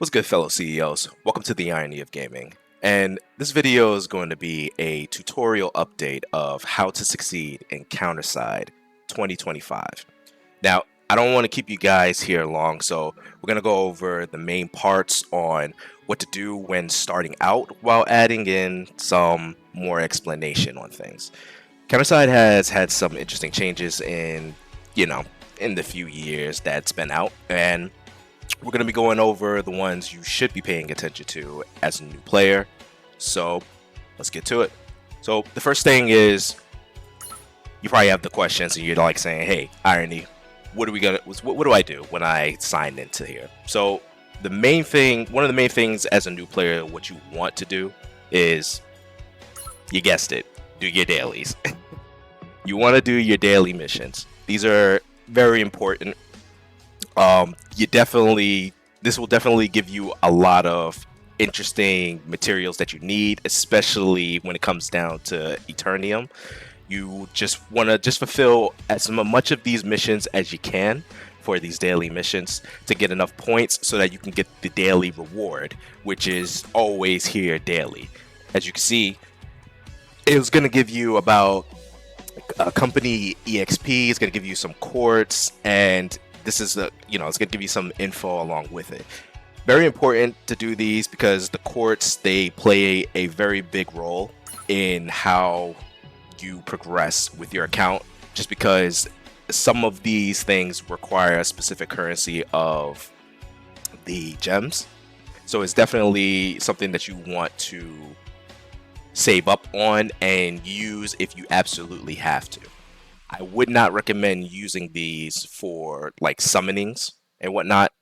What's good, fellow CEOs? Welcome to the Irony of Gaming. And this video is going to be a tutorial update of how to succeed in CounterSide 2025. Now, I don't want to keep you guys here long, so we're going to go over the main parts on what to do when starting out while adding in some more explanation on things. CounterSide has had some interesting changes in the few years that's been out, and we're going to be going over the ones you should be paying attention to as a new player. So let's get to it. So the first thing is, you probably have the questions and you're like saying, hey, Irony, what do I do when I sign into here? So one of the main things as a new player, what you want to do is, you guessed it, do your dailies. You want to do your daily missions. These are very important. This will definitely give you a lot of interesting materials that you need, especially when it comes down to Eternium. You just want to fulfill as much of these missions as you can for these daily missions to get enough points so that you can get the daily reward, which is always here daily. As you can see, it was going to give you about a company EXP. It's going to give you some quartz, and this is it's going to give you some info along with it. Very important to do these because the quartz, they play a very big role in how you progress with your account, just because some of these things require a specific currency of the gems. So it's definitely something that you want to save up on and use if you absolutely have to. I would not recommend using these for like summonings and whatnot.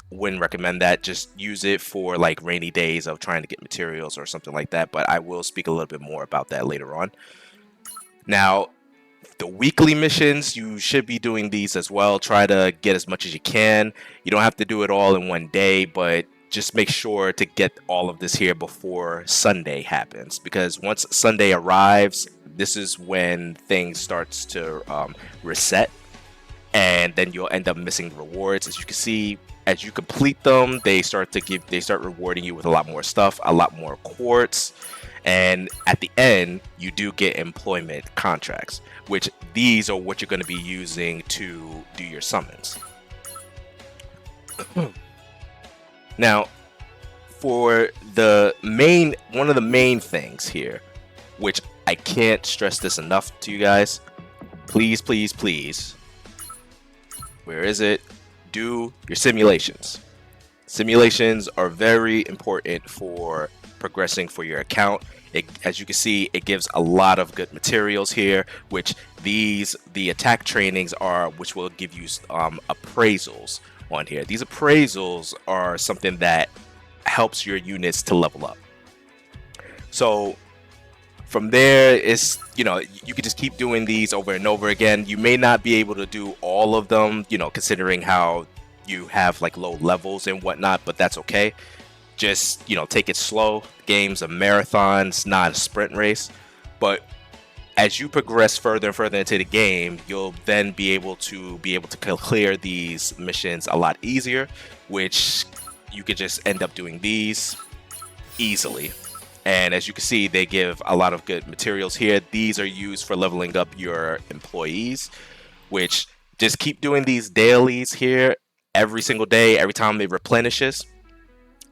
Wouldn't recommend that. Just use it for like rainy days of trying to get materials or something like that. But I will speak a little bit more about that later on. Now, the weekly missions, you should be doing these as well. Try to get as much as you can. You don't have to do it all in one day, but just make sure to get all of this here before Sunday happens, because once Sunday arrives, this is when things starts to reset, and then you'll end up missing rewards. As you can see, as you complete them, they start rewarding you with a lot more stuff, a lot more quartz, and at the end, you do get employment contracts, which these are what you're going to be using to do your summons. Now, for one of the main things here, which I can't stress this enough to you guys, please, please, please, where is it? Do your simulations. Simulations are very important for progressing for your account. As you can see, it gives a lot of good materials here, which the attack trainings are, which will give you appraisals on here. These appraisals are something that helps your units to level up. So from there, it's you can just keep doing these over and over again. You may not be able to do all of them, considering how you have like low levels and whatnot, but that's okay. Just take it slow. The game's a marathon, it's not a sprint race. But as you progress further and further into the game, you'll then be able to clear these missions a lot easier, which you could just end up doing these easily. And as you can see, they give a lot of good materials here. These are used for leveling up your employees, which just keep doing these dailies here every single day, every time it replenishes.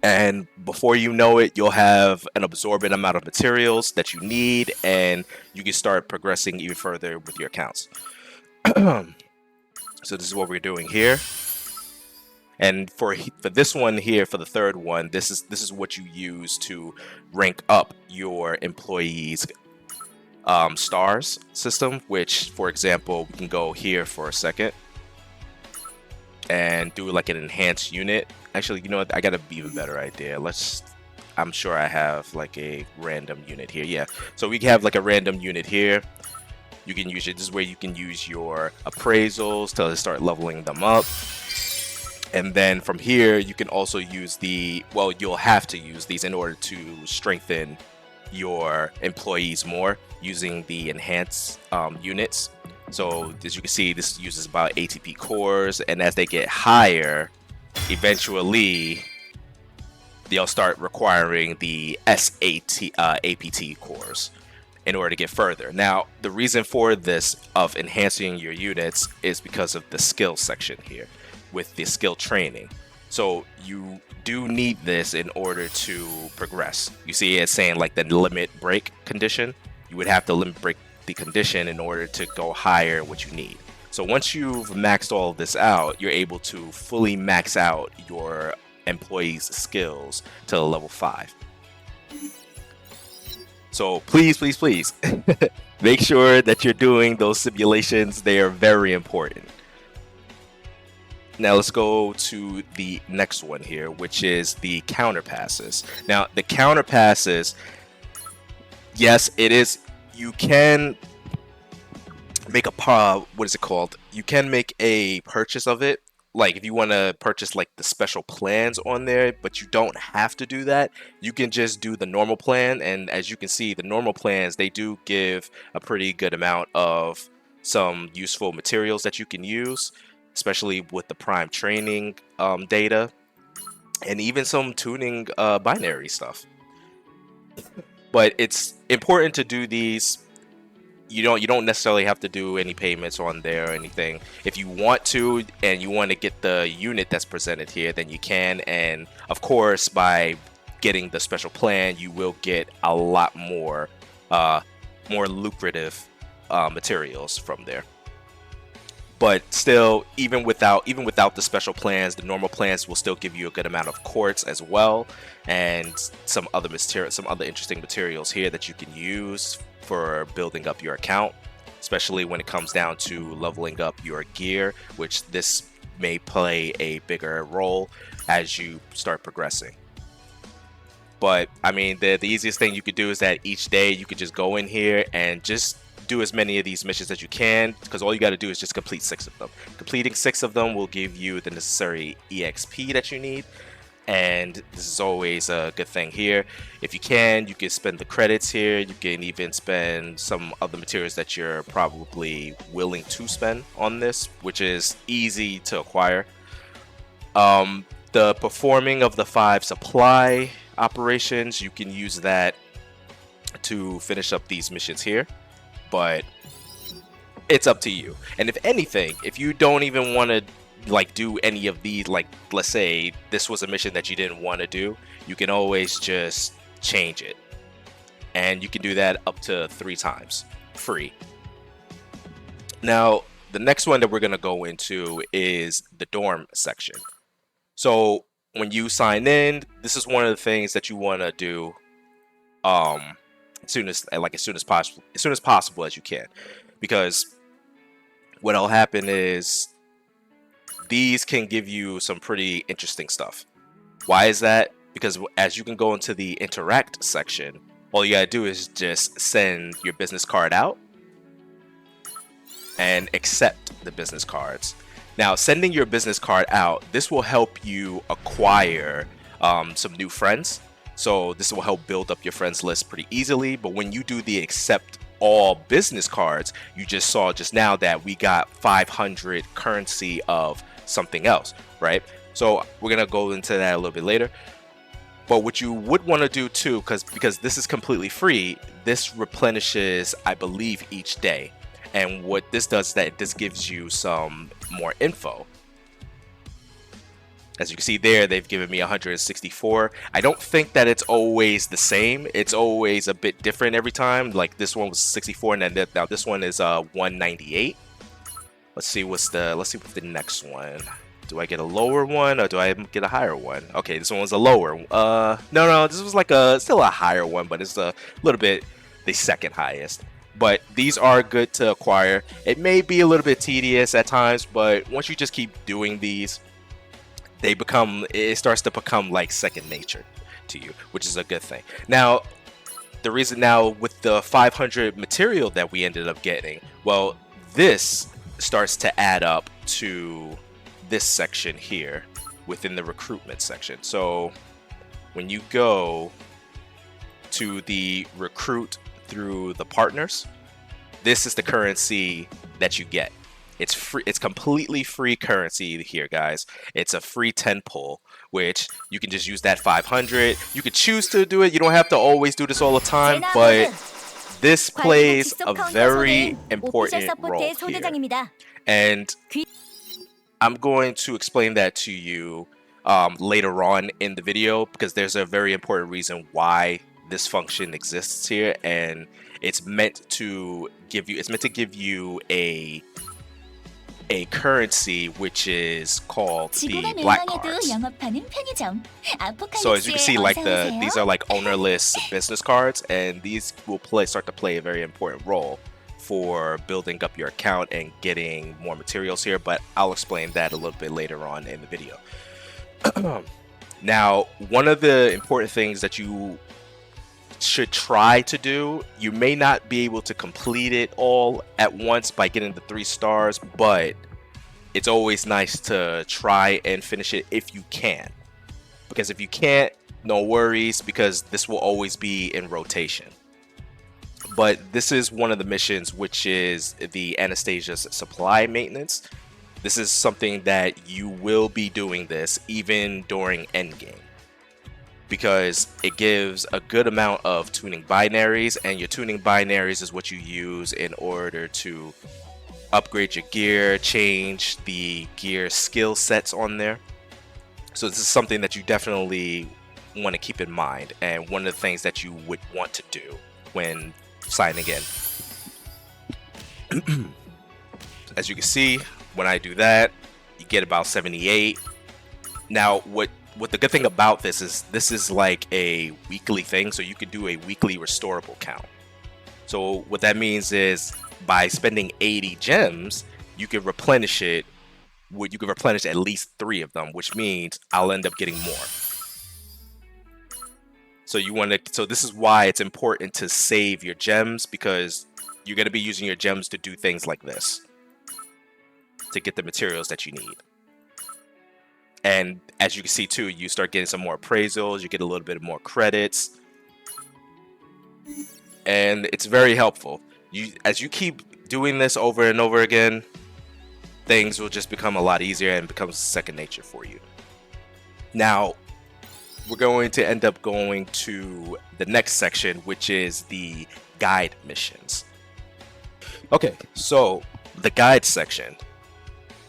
And before you know it, you'll have an absorbent amount of materials that you need, and you can start progressing even further with your accounts. So this is what we're doing here. And for this one here, for the third one, this is what you use to rank up your employees' stars system. Which, for example, we can go here for a second and do like an enhanced unit. Actually, you know what? I got an even better idea. I'm sure I have like a random unit here. Yeah, so we have like a random unit here. You can use it. This is where you can use your appraisals to start leveling them up. And then from here, you can also use you'll have to use these in order to strengthen your employees more using the enhanced units. So as you can see, this uses about ATP cores, and as they get higher, eventually they'll start requiring the SAT APT cores in order to get further. Now, the reason for this of enhancing your units is because of the skill section here with the skill training. So you do need this in order to progress. You see it's saying like the limit break condition. You would have to limit break the condition in order to go higher what you need. So once you've maxed all of this out, you're able to fully max out your employees' skills to level 5. So please, please, please make sure that you're doing those simulations. They are very important. Now let's go to the next one here, which is the counter passes. Now the counter passes, yes, it is. You can make what is it called? You can make a purchase of it. Like if you want to purchase like the special plans on there, but you don't have to do that. You can just do the normal plan, and as you can see, the normal plans, they do give a pretty good amount of some useful materials that you can use, especially with the prime training data, and even some tuning binary stuff. But it's important to do these. You don't necessarily have to do any payments on there or anything. If you want to and you want to get the unit that's presented here, then you can. And of course, by getting the special plan, you will get a lot more lucrative materials from there. But still, even without the special plans, the normal plans will still give you a good amount of quartz as well, and some other interesting materials here that you can use for building up your account, especially when it comes down to leveling up your gear, which this may play a bigger role as you start progressing. But I mean, the easiest thing you could do is that each day you could just go in here and just do as many of these missions as you can, because all you got to do is just complete 6 of them. Completing 6 of them will give you the necessary EXP that you need, and this is always a good thing here. If you can spend the credits here. You can even spend some of the materials that you're probably willing to spend on this, which is easy to acquire. The performing of the 5 supply operations, you can use that to finish up these missions here, but it's up to you. And if anything, if you don't even want to like do any of these, like let's say this was a mission that you didn't want to do, you can always just change it, and you can do that up to 3 times free. Now the next one that we're going to go into is the dorm section. So when you sign in, this is one of the things that you want to do as soon as possible as you can, because what'll happen is these can give you some pretty interesting stuff. Why is that? Because as you can go into the interact section, all you gotta do is just send your business card out and accept the business cards. Now, sending your business card out, this will help you acquire some new friends. So this will help build up your friends list pretty easily. But when you do the accept all business cards, you just saw just now that we got 500 currency of something else, right? So we're gonna go into that a little bit later. But what you would want to do too, because this is completely free, this replenishes, I believe, each day. And what this does is that this gives you some more info. As you can see there, they've given me 164. I don't think that it's always the same. It's always a bit different every time. Like this one was 64, and then now this one is 198. Let's see what's the next one. Do I get a lower one or do I get a higher one? Okay, this one was a lower. No, this was like still a higher one, but it's a little bit the second highest. But these are good to acquire. It may be a little bit tedious at times, but once you just keep doing these, it starts to become like second nature to you, which is a good thing. Now, the reason now with the 500 material that we ended up getting, well, this starts to add up to this section here within the recruitment section. So when you go to the recruit through the partners, this is the currency that you get. It's free. It's completely free currency here, guys. It's a free 10 pull, which you can just use that 500. You could choose to do it. You don't have to always do this all the time, but this plays a very important role here. And I'm going to explain that to you later on in the video, because there's a very important reason why this function exists here, and it's meant to give you a currency which is called the black cards. So as you can see, like these are like ownerless business cards, and these will start to play a very important role for building up your account and getting more materials here, but I'll explain that a little bit later on in the video. Now, one of the important things that you should try to do, you may not be able to complete it all at once by getting the 3 stars, but it's always nice to try and finish it if you can, because if you can't, no worries, because this will always be in rotation. But this is one of the missions, which is the Anastasia's supply maintenance. This is something that you will be doing this even during endgame, because it gives a good amount of tuning binaries, and your tuning binaries is what you use in order to upgrade your gear, change the gear skill sets on there. So this is something that you definitely want to keep in mind, and one of the things that you would want to do when signing in. As you can see, when I do that, you get about 78. Now, what the good thing about this is like a weekly thing, so you could do a weekly restorable count. So what that means is by spending 80 gems, you can replenish it. You can replenish at least 3 of them, which means I'll end up getting more. So so this is why it's important to save your gems, because you're going to be using your gems to do things like this, to get the materials that you need. And as you can see too, you start getting some more appraisals, you get a little bit more credits, and it's very helpful. As you keep doing this over and over again, things will just become a lot easier and becomes second nature for you. Now, we're going to end up going to the next section, which is the guide missions. Okay, so the guide section.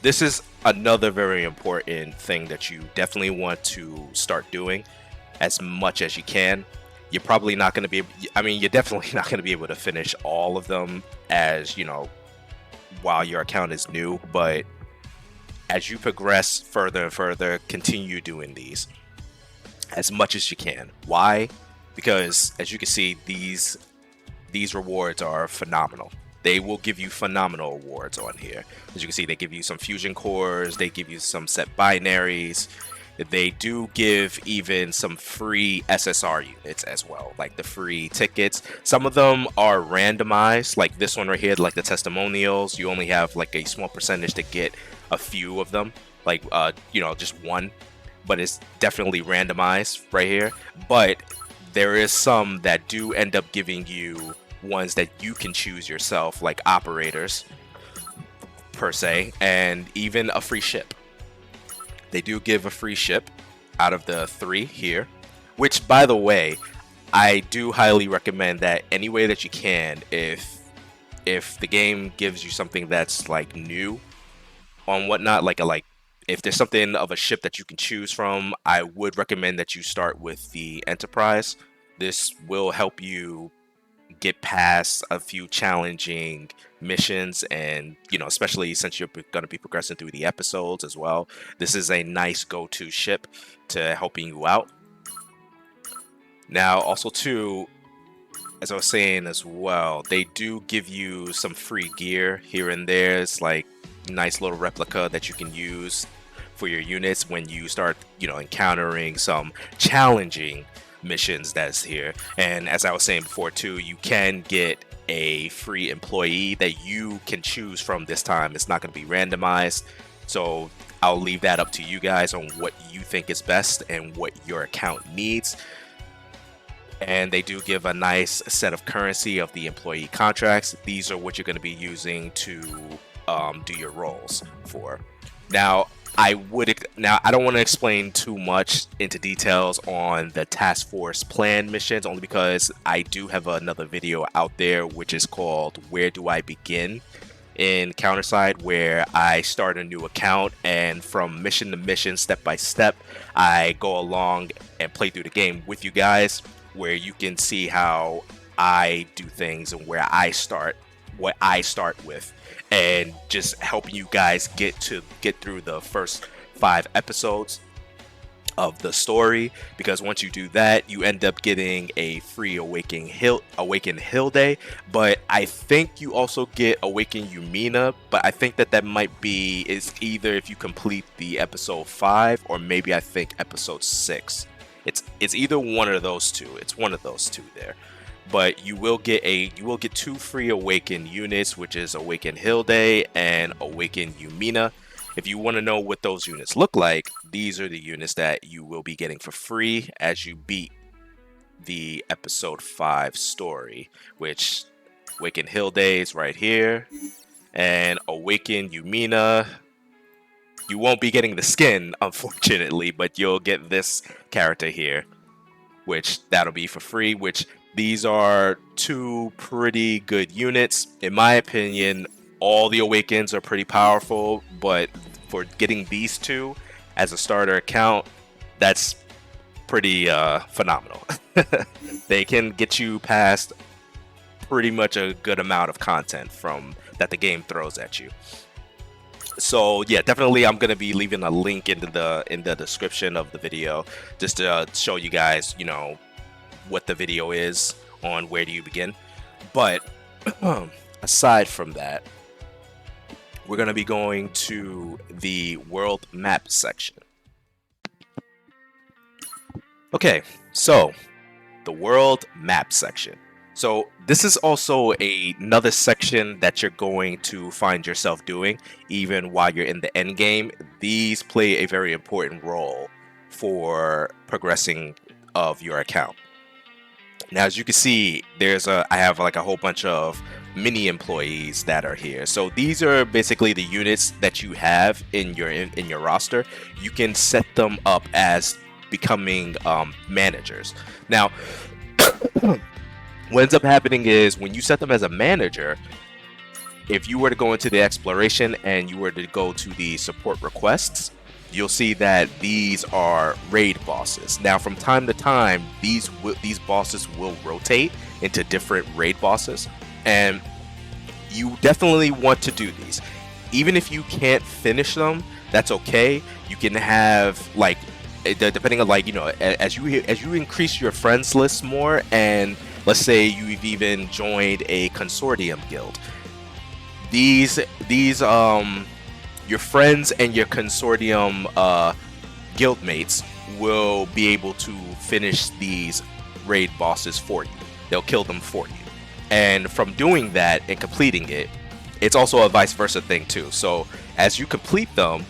This is another very important thing that you definitely want to start doing as much as you can. You're probably not going to be, you're definitely not going to be able to finish all of them while your account is new, but as you progress further and further, continue doing these as much as you can. Why? Because as you can see, these rewards are phenomenal. They will give you phenomenal awards on here. As you can see, they give you some fusion cores, they give you some set binaries. They do give even some free SSR units as well, like the free tickets. Some of them are randomized, like this one right here, like the testimonials. You only have like a small percentage to get a few of them, like just one, but it's definitely randomized right here. But there is some that do end up giving you ones that you can choose yourself, like operators per se, and even a free ship. They do give a free ship out of the 3 here, which, by the way, I do highly recommend that any way that you can. If the game gives you something that's like new on whatnot, like if there's something of a ship that you can choose from, I would recommend that you start with the Enterprise. This will help you get past a few challenging missions, and especially since you're going to be progressing through the episodes as well, this is a nice go-to ship to helping you out. Now also too, as I was saying as well, they do give you some free gear here and there. It's like nice little replica that you can use for your units when you start encountering some challenging missions that's here. And as I was saying before too, you can get a free employee that you can choose from this time. It's not going to be randomized, so I'll leave that up to you guys on what you think is best and what your account needs. And they do give a nice set of currency of the employee contracts. These are what you're going to be using to do your roles for. Now, I don't want to explain too much into details on the task force plan missions, only because I do have another video out there which is called Where Do I Begin in CounterSide, where I start a new account, and from mission to mission, step by step, I go along and play through the game with you guys, where you can see how I do things and where I start, what I start with, and just helping you guys get through the first 5 episodes of the story, because once you do that, you end up getting a free Awaken Hill Day. But I think you also get Awaken Yumina, but I think that might be is either if you complete the episode 5 or maybe I think episode 6. It's either one of those two. It's one of those two there. But you will get 2 free Awaken units, which is Awaken Hill Day and Awaken Yumina. If you want to know what those units look like, these are the units that you will be getting for free as you beat the episode 5 story, which Awaken Hill Day is right here, and Awaken Yumina. You won't be getting the skin, unfortunately, but you'll get this character here, which that'll be for free, which these are 2 pretty good units. In my opinion, all the Awakens are pretty powerful, but for getting these 2 as a starter account, that's pretty phenomenal. They can get you past pretty much a good amount of content from that the game throws at you. So yeah, definitely I'm gonna be leaving a link in the description of the video, just to show you guys, you know, what the video is on where do you begin. But aside from that, we're going to be going to the world map section. Okay, so the world map section. So this is also another section that you're going to find yourself doing even while you're in the end game. These play a very important role for progressing of your account. Now, as you can see, I have like a whole bunch of mini employees that are here. So these are basically the units that you have in your roster. You can set them up as becoming managers. Now, what ends up happening is when you set them as a manager, if you were to go into the exploration and you were to go to the support requests, you'll see that these are raid bosses. Now, from time to time, these bosses will rotate into different raid bosses, and you definitely want to do these. Even if you can't finish them, that's okay. You can have, like, depending on, like, you know, as you increase your friends list more, and let's say you've even joined a consortium guild, these your friends and your consortium guildmates will be able to finish these raid bosses for you. They'll kill them for you. And from doing that and completing it, it's also a vice versa thing too. So as you complete them,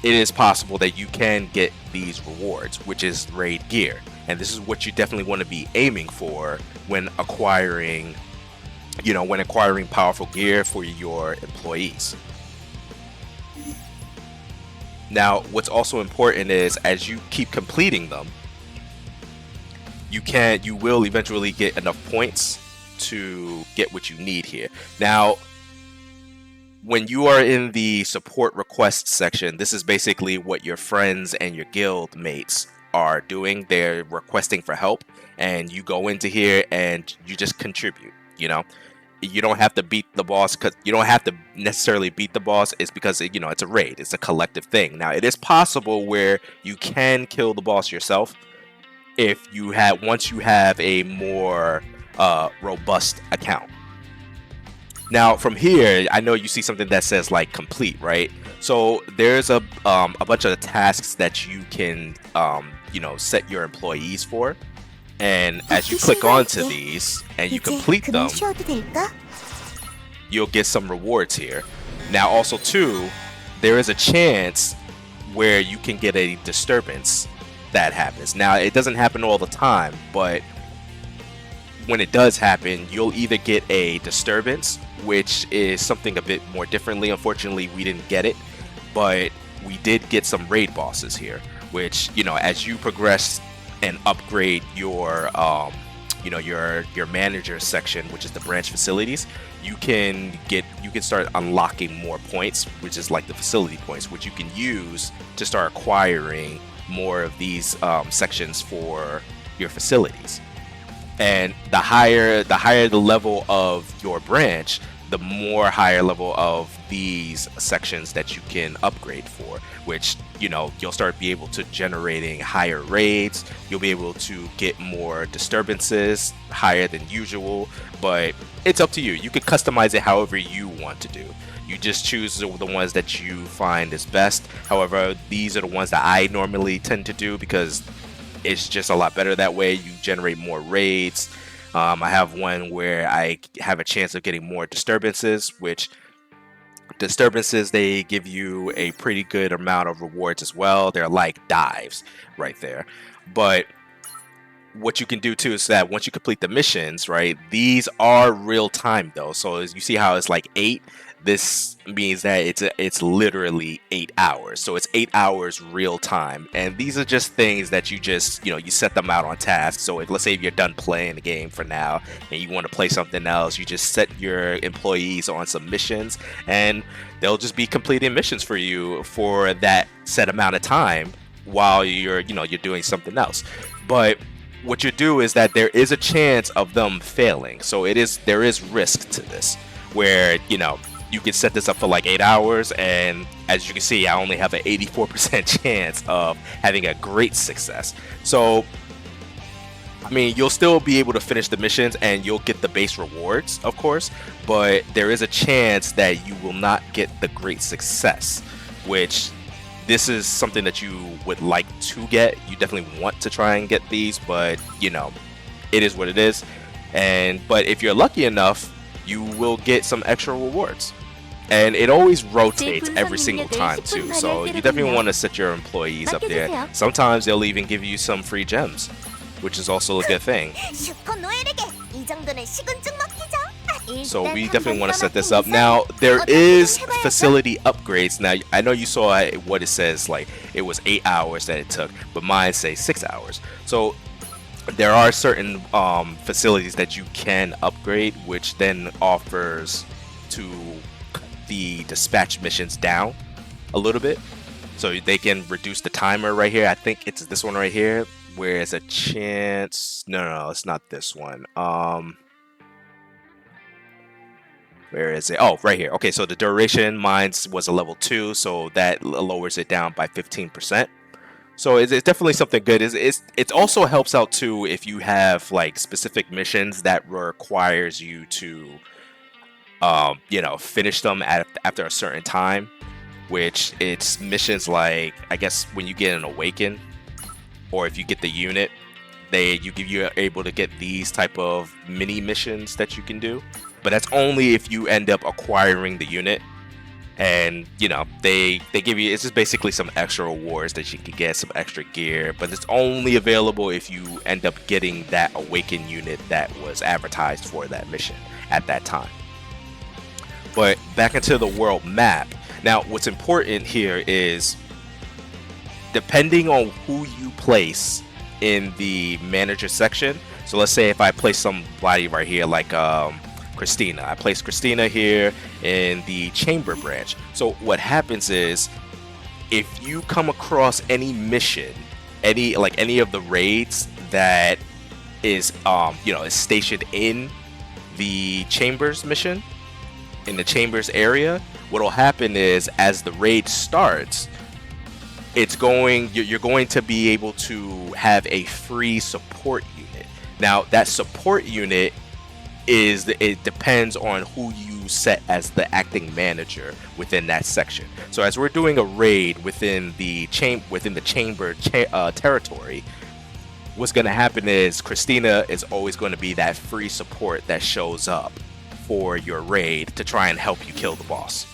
it is possible that you can get these rewards, which is raid gear. And this is what you definitely want to be aiming for when acquiring, you know, powerful gear for your employees. Now, what's also important is as you keep completing them, you will eventually get enough points to get what you need here. Now, when you are in the support requests section, this is basically what your friends and your guild mates are doing. They're requesting for help, and you go into here and you just contribute, you know. You don't have to beat the boss, because you don't have to necessarily beat the boss. It's because, you know, it's a raid. It's a collective thing. Now, it is possible where you can kill the boss yourself once you have a more robust account. Now, from here, I know you see something that says like complete, right? So there's a bunch of tasks that you can you know, set your employees for. And as you click onto these and you complete them, you'll get some rewards here. Now, also too, there is a chance where you can get a disturbance that happens. Now, it doesn't happen all the time, but when it does happen, you'll either get a disturbance, which is something a bit more differently. Unfortunately, we didn't get it, but we did get some raid bosses here, which, as you progress and upgrade your manager section, which is the branch facilities, you can start unlocking more points, which is like the facility points, which you can use to start acquiring more of these sections for your facilities. And the higher the level of your branch, the more higher level of these sections that you can upgrade for, which you'll start be able to generating higher raids. You'll be able to get more disturbances higher than usual, but it's up to you. You can customize it however you want to do. You just choose the ones that you find is best. However, these are the ones that I normally tend to do because it's just a lot better that way. You generate more raids. I have one where I have a chance of getting more disturbances, which disturbances, they give you a pretty good amount of rewards as well. They're like dives right there. But what you can do too is that once you complete the missions, right, these are real time though. So as you see how it's like 8, this means that it's literally 8 hours. So it's 8 hours real time. And these are just things that you just, you set them out on task. So let's say if you're done playing the game for now and you want to play something else, you just set your employees on some missions and they'll just be completing missions for you for that set amount of time while you're doing something else. But what you do is that there is a chance of them failing. So there is risk to this where, you can set this up for like 8 hours, and as you can see, I only have an 84% chance of having a great success. So, I mean, you'll still be able to finish the missions and you'll get the base rewards, of course, but there is a chance that you will not get the great success, which this is something that you would like to get. You definitely want to try and get these, but, it is what it is. But if you're lucky enough, you will get some extra rewards. And it always rotates every single time too, so you definitely want to set your employees up there. Sometimes they'll even give you some free gems, which is also a good thing. So we definitely want to set this up. Now, there is facility upgrades. Now, I know you saw what it says, like it was 8 hours that it took, but mine say 6 hours. So there are certain facilities that you can upgrade, which then offers to cut the dispatch missions down a little bit. So they can reduce the timer right here. I think it's this one right here, where it's a chance. No, it's not this one. Where is it? Oh, right here. Okay, so the duration, mine was a level 2, so that lowers it down by 15%. So it's definitely something good. It also helps out too if you have like specific missions that requires you to, finish them after a certain time. Which it's missions like, I guess when you get an awaken, or if you get the unit, you're able to get these type of mini missions that you can do. But that's only if you end up acquiring the unit. And they give you, it's just basically some extra rewards that you can get, some extra gear, but it's only available if you end up getting that awakened unit that was advertised for that mission at that time. But back into the world map. Now, what's important here is depending on who you place in the manager section. So let's say if I place somebody right here, like Christina. I place Christina here in the chamber branch. So what happens is, if you come across any mission, any of the raids that is is stationed in the chambers mission, in the chambers area, what'll happen is as the raid starts, you're going to be able to have a free support unit. Now that support unit it depends on who you set as the acting manager within that section. So as we're doing a raid within the chamber territory, what's going to happen is Christina is always going to be that free support that shows up for your raid to try and help you kill the boss.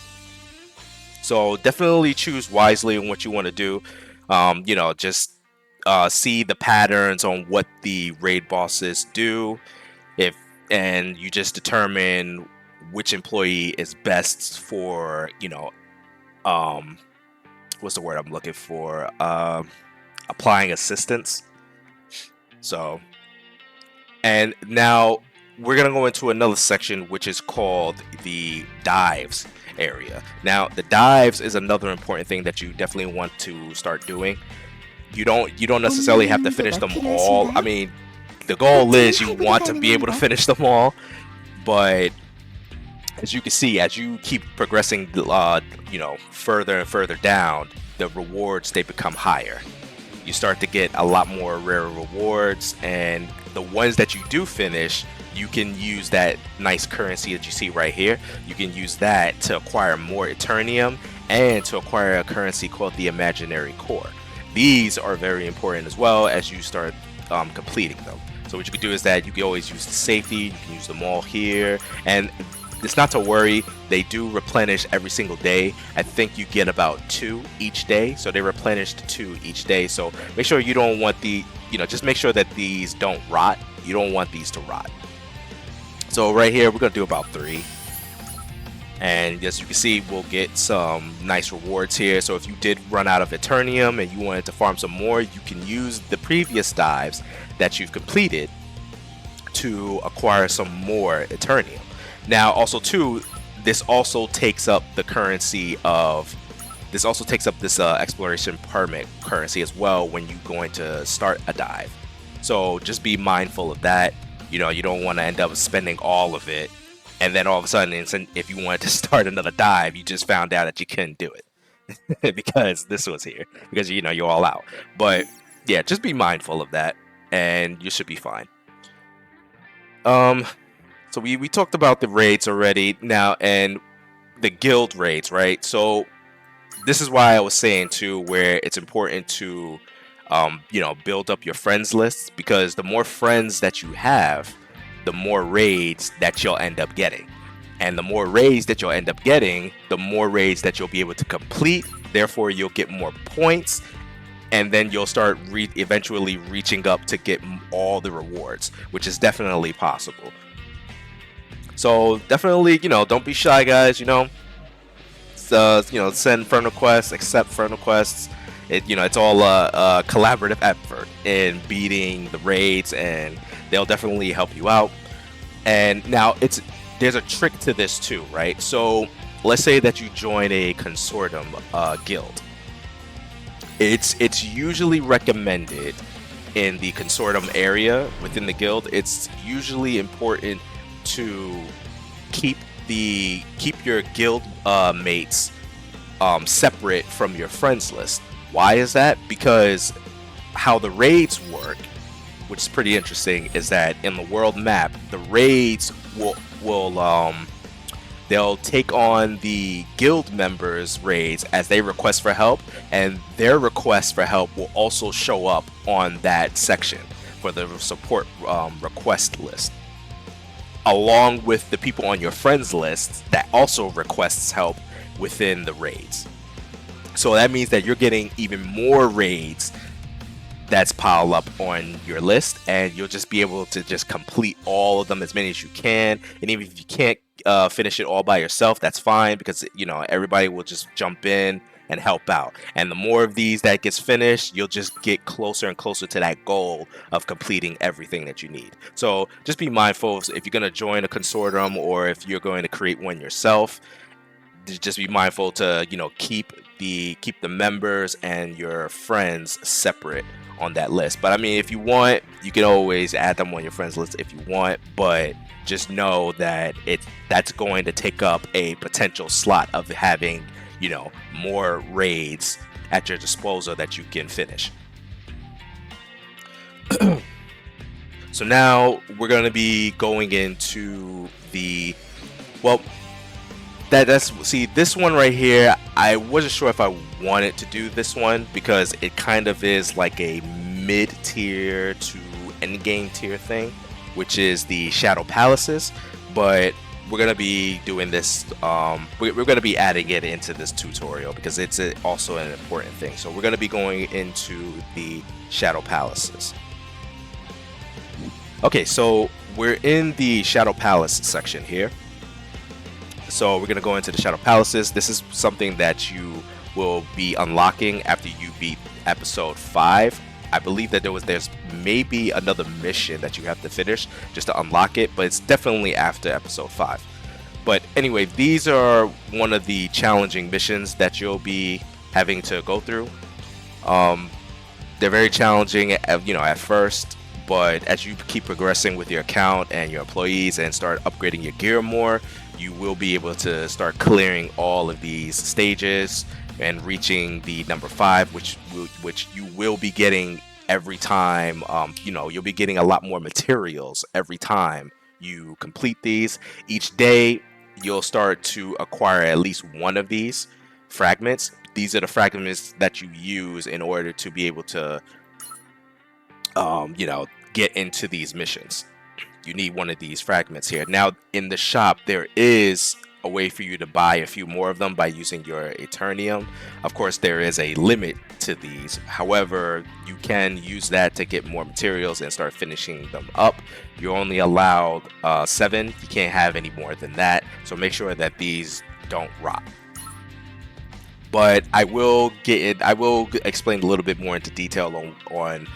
So definitely choose wisely on what you want to do. Just see the patterns on what the raid bosses do. and you just determine which employee is best for, what's the word I'm looking for? Applying assistance. So, and now we're going to go into another section, which is called the dives area. Now, the dives is another important thing that you definitely want to start doing. You don't necessarily have to finish them all. I mean, the goal is you want to be able to finish them all, but as you can see, as you keep progressing, further and further down, the rewards, they become higher. You start to get a lot more rare rewards, and the ones that you do finish, you can use that nice currency that you see right here. You can use that to acquire more Eternium and to acquire a currency called the Imaginary Core. These are very important as well as you start completing them. So what you can do is that you can always use the safety, you can use them all here, and it's not to worry, they do replenish every single day. I think you get about 2 each day, so they replenish to 2 each day. So make sure you don't want just make sure that these don't rot. You don't want these to rot. So right here, we're gonna do about 3. And as you can see, we'll get some nice rewards here. So if you did run out of Eternium and you wanted to farm some more, you can use the previous dives that you've completed to acquire some more Eternium. Now, also too, this also takes up the currency of, this also takes up this exploration permit currency as well when you're going to start a dive. So just be mindful of that. You don't want to end up spending all of it, and then all of a sudden, if you wanted to start another dive, you just found out that you couldn't do it because this was here, because you're all out. But yeah, just be mindful of that, and you should be fine. So we talked about the raids already now, and the guild raids, right? So this is why I was saying too, where it's important to build up your friends list, because the more friends that you have, the more raids that you'll end up getting. And the more raids that you'll end up getting, the more raids that you'll be able to complete. Therefore, you'll get more points, and then you'll start eventually reaching up to get all the rewards, which is definitely possible. So definitely, don't be shy, guys. Send friend requests, accept friend requests. It's all a collaborative effort in beating the raids, and they'll definitely help you out. And now there's a trick to this too, right? So let's say that you join a consortium guild. It's usually recommended in the consortium area within the guild. It's usually important to keep your guild mates separate from your friends list. Why is that? Because how the raids work, which is pretty interesting, is that in the world map, the raids will they'll take on the guild members' raids as they request for help, and their requests for help will also show up on that section for the support request list, along with the people on your friends list that also requests help within the raids. So that means that you're getting even more raids that's piled up on your list, and you'll just be able to just complete all of them, as many as you can. And even if you can't finish it all by yourself, that's fine, because everybody will just jump in and help out. And the more of these that gets finished, you'll just get closer and closer to that goal of completing everything that you need. So just be mindful if you're going to join a consortium, or if you're going to create one yourself, just be mindful to keep the members and your friends separate on that list. But I mean, if you want, you can always add them on your friends list if you want, but just know that that's going to take up a potential slot of having more raids at your disposal that you can finish. So now we're going to be going into the this one right here, I wasn't sure if I wanted to do this one, because it kind of is like a mid-tier to end-game tier thing, which is the Shadow Palaces. But we're going to be doing this, we're going to be adding it into this tutorial, because it's also an important thing. So we're going to be going into the Shadow Palaces. Okay, so we're in the Shadow Palace section here. So we're gonna go into the Shadow Palaces. This is something that you will be unlocking after you beat episode 5. I believe that there's maybe another mission that you have to finish just to unlock it, but it's definitely after episode 5. But anyway, these are one of the challenging missions that you'll be having to go through. Um, they're very challenging, at first, but as you keep progressing with your account and your employees and start upgrading your gear more, you will be able to start clearing all of these stages and reaching the number 5, which you will be getting every time. You'll be getting a lot more materials every time you complete these. Each day, you'll start to acquire at least one of these fragments. These are the fragments that you use in order to be able to, get into these missions. You need one of these fragments here. Now, in the shop, there is a way for you to buy a few more of them by using your Eternium. Of course, there is a limit to these. However, you can use that to get more materials and start finishing them up. You're only allowed 7. You can't have any more than that. So make sure that these don't rot. But I will explain a little bit more into detail on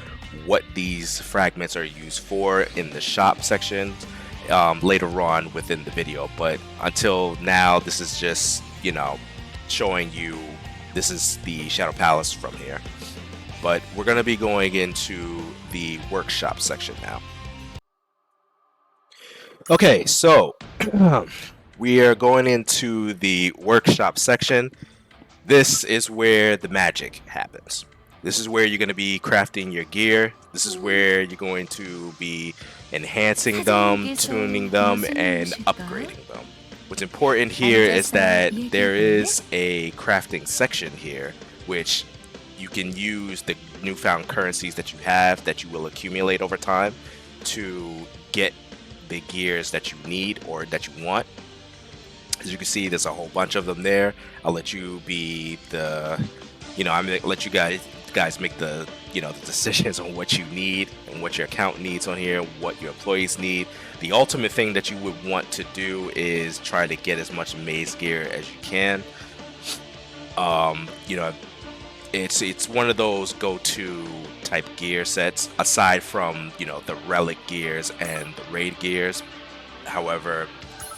what these fragments are used for in the shop section later on within the video. But until now, this is just, showing you this is the Shadow Palace from here. But we're going to be going into the workshop section now. Okay, so we are going into the workshop section. This is where the magic happens. This is where you're going to be crafting your gear. This is where you're going to be enhancing them, tuning them, and upgrading them. What's important here is that there is a crafting section here, which you can use the newfound currencies that you have that you will accumulate over time to get the gears that you need or that you want. As you can see, there's a whole bunch of them there. I'll let you be the, I'm gonna let you guys make the, the decisions on what you need and what your account needs on here, what your employees need. The ultimate thing that you would want to do is try to get as much maze gear as you can. It's one of those go-to type gear sets, aside from, the relic gears and the raid gears. However,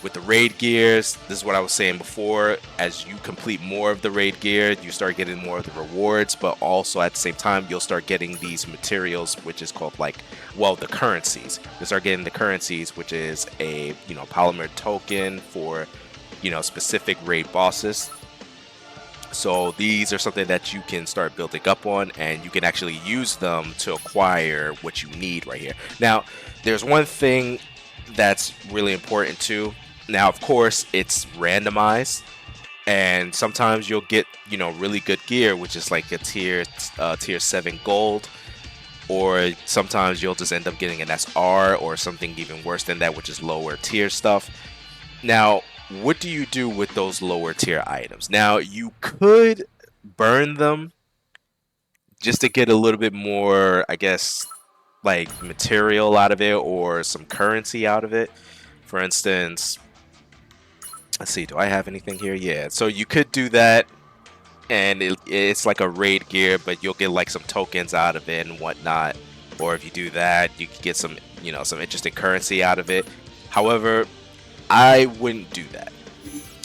with the raid gears, this is what I was saying before, as you complete more of the raid gear, you start getting more of the rewards, but also at the same time, you'll start getting these materials, which is called the currencies. You'll start getting the currencies, which is a, polymer token for, specific raid bosses. So these are something that you can start building up on, and you can actually use them to acquire what you need right here. Now, there's one thing that's really important too. Now, of course, it's randomized, and sometimes you'll get, really good gear, which is like a tier 7 gold, or sometimes you'll just end up getting an SR or something even worse than that, which is lower tier stuff. Now, what do you do with those lower tier items? Now, you could burn them just to get a little bit more, I guess, like material out of it or some currency out of it. For instance, let's see, do I have anything here? Yeah, so you could do that, and it's like a raid gear, but you'll get like some tokens out of it and whatnot. Or if you do that, you can get some, some interesting currency out of it. However, I wouldn't do that,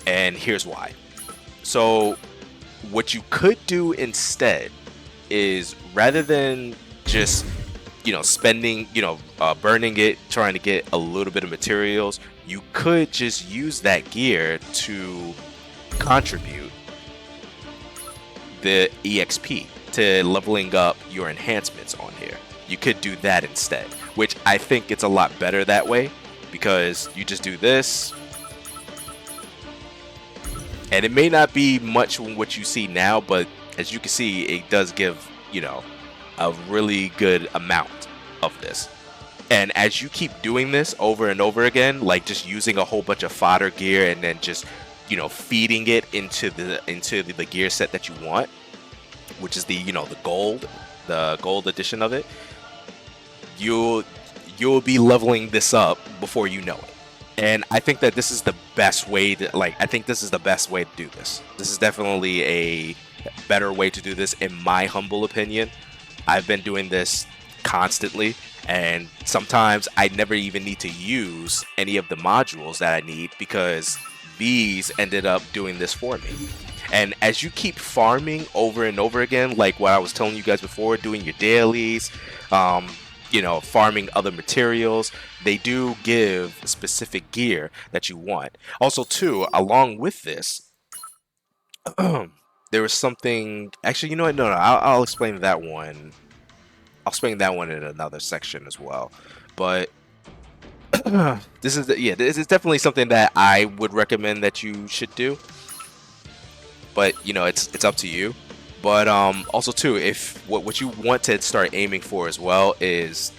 and here's why. So what you could do instead is, rather than just spending, burning it, trying to get a little bit of materials, you could just use that gear to contribute the EXP to leveling up your enhancements on here. You could do that instead, which I think it's a lot better that way, because you just do this, and it may not be much from what you see now, but as you can see, it does give, a really good amount of this. And as you keep doing this over and over again, like just using a whole bunch of fodder gear and then just, feeding it into the gear set that you want, which is the, the gold edition of it, you you'll be leveling this up before you know it. And I think that this is the best way to I think this is the best way to do this. This is definitely a better way to do this in my humble opinion. I've been doing this constantly, and sometimes I never even need to use any of the modules that I need because these ended up doing this for me. And as you keep farming over and over again, like what I was telling you guys before, doing your dailies, farming other materials, they do give specific gear that you want. Also, too, along with this, there was something. Actually, you know what? No, I'll explain that one. I'll explain that one in another section as well. But this is definitely something that I would recommend that you should do. But it's up to you. But also too, if what you want to start aiming for as well is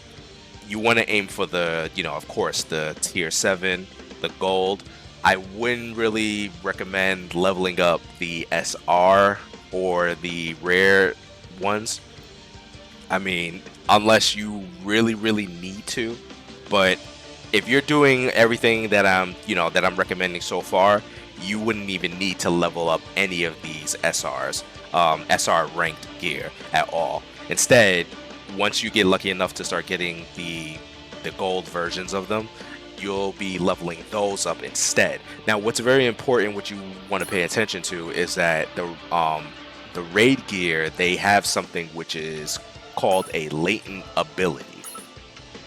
you want to aim for the of course the tier 7, the gold. I wouldn't really recommend leveling up the SR or the rare ones. I mean, unless you really need to. But if you're doing everything that I'm recommending so far, you wouldn't even need to level up any of these SRs, SR ranked gear at all. Instead, once you get lucky enough to start getting the gold versions of them, you'll be leveling those up instead. Now, what's very important, what you want to pay attention to, is that the raid gear, they have something which is called a latent ability.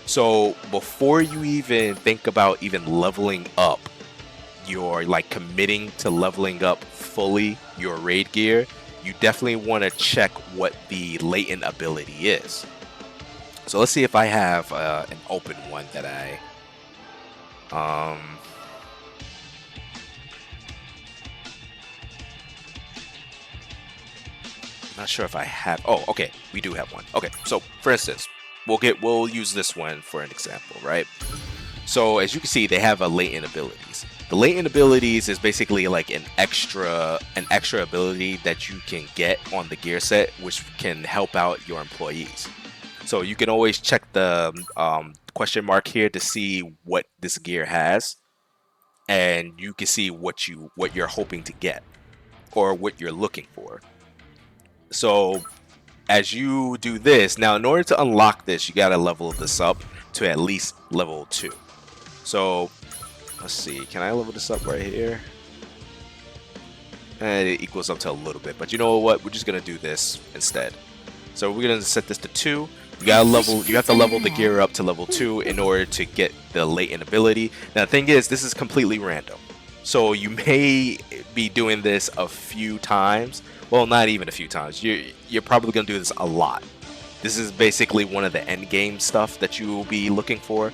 So before you even think about even leveling up, you're committing to leveling up fully your raid gear, you definitely want to check what the latent ability is. So let's see if I have an open one that I'm not sure if I have. Oh, okay, we do have one. Okay, so for instance, we'll use this one for an example, right? So as you can see, they have a latent abilities. The latent abilities is basically like an extra ability that you can get on the gear set, which can help out your employees. So you can always check the question mark here to see what this gear has, and you can see what you're hoping to get or what you're looking for. So as you do this, now in order to unlock this, you gotta level this up to at least level 2. So let's see, can I level this up right here? And it equals up to a little bit, but you know what? We're just gonna do this instead. So we're gonna set this to 2. You have to level the gear up to level 2 in order to get the latent ability. Now the thing is, this is completely random. So you may be doing this a few times. Well, not even a few times. You're probably gonna do this a lot. This is basically one of the end game stuff that you will be looking for.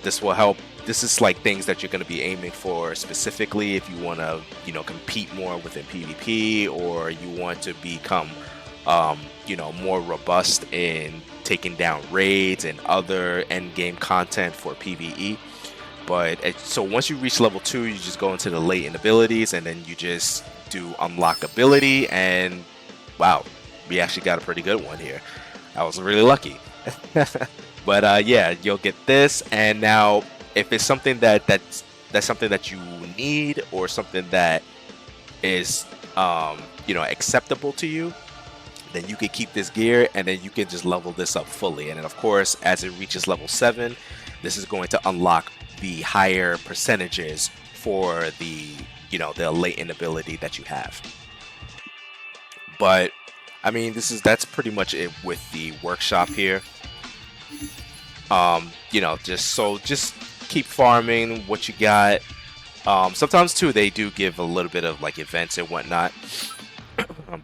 This will help. This is like things that you're going to be aiming for specifically if you want to, compete more within PvP, or you want to become, more robust in taking down raids and other end game content for PvE. But so once you reach level 2, you just go into the latent abilities, and then you just do unlock ability, and wow, we actually got a pretty good one here. I was really lucky. But yeah, you'll get this, and now if it's something that's something that you need, or something that is acceptable to you, then you can keep this gear, and then you can just level this up fully. And then of course, as it reaches level 7, this is going to unlock the higher percentages for the the latent ability that you have. But I mean, that's pretty much it with the workshop here. Just keep farming what you got. Sometimes too, they do give a little bit of like events and whatnot.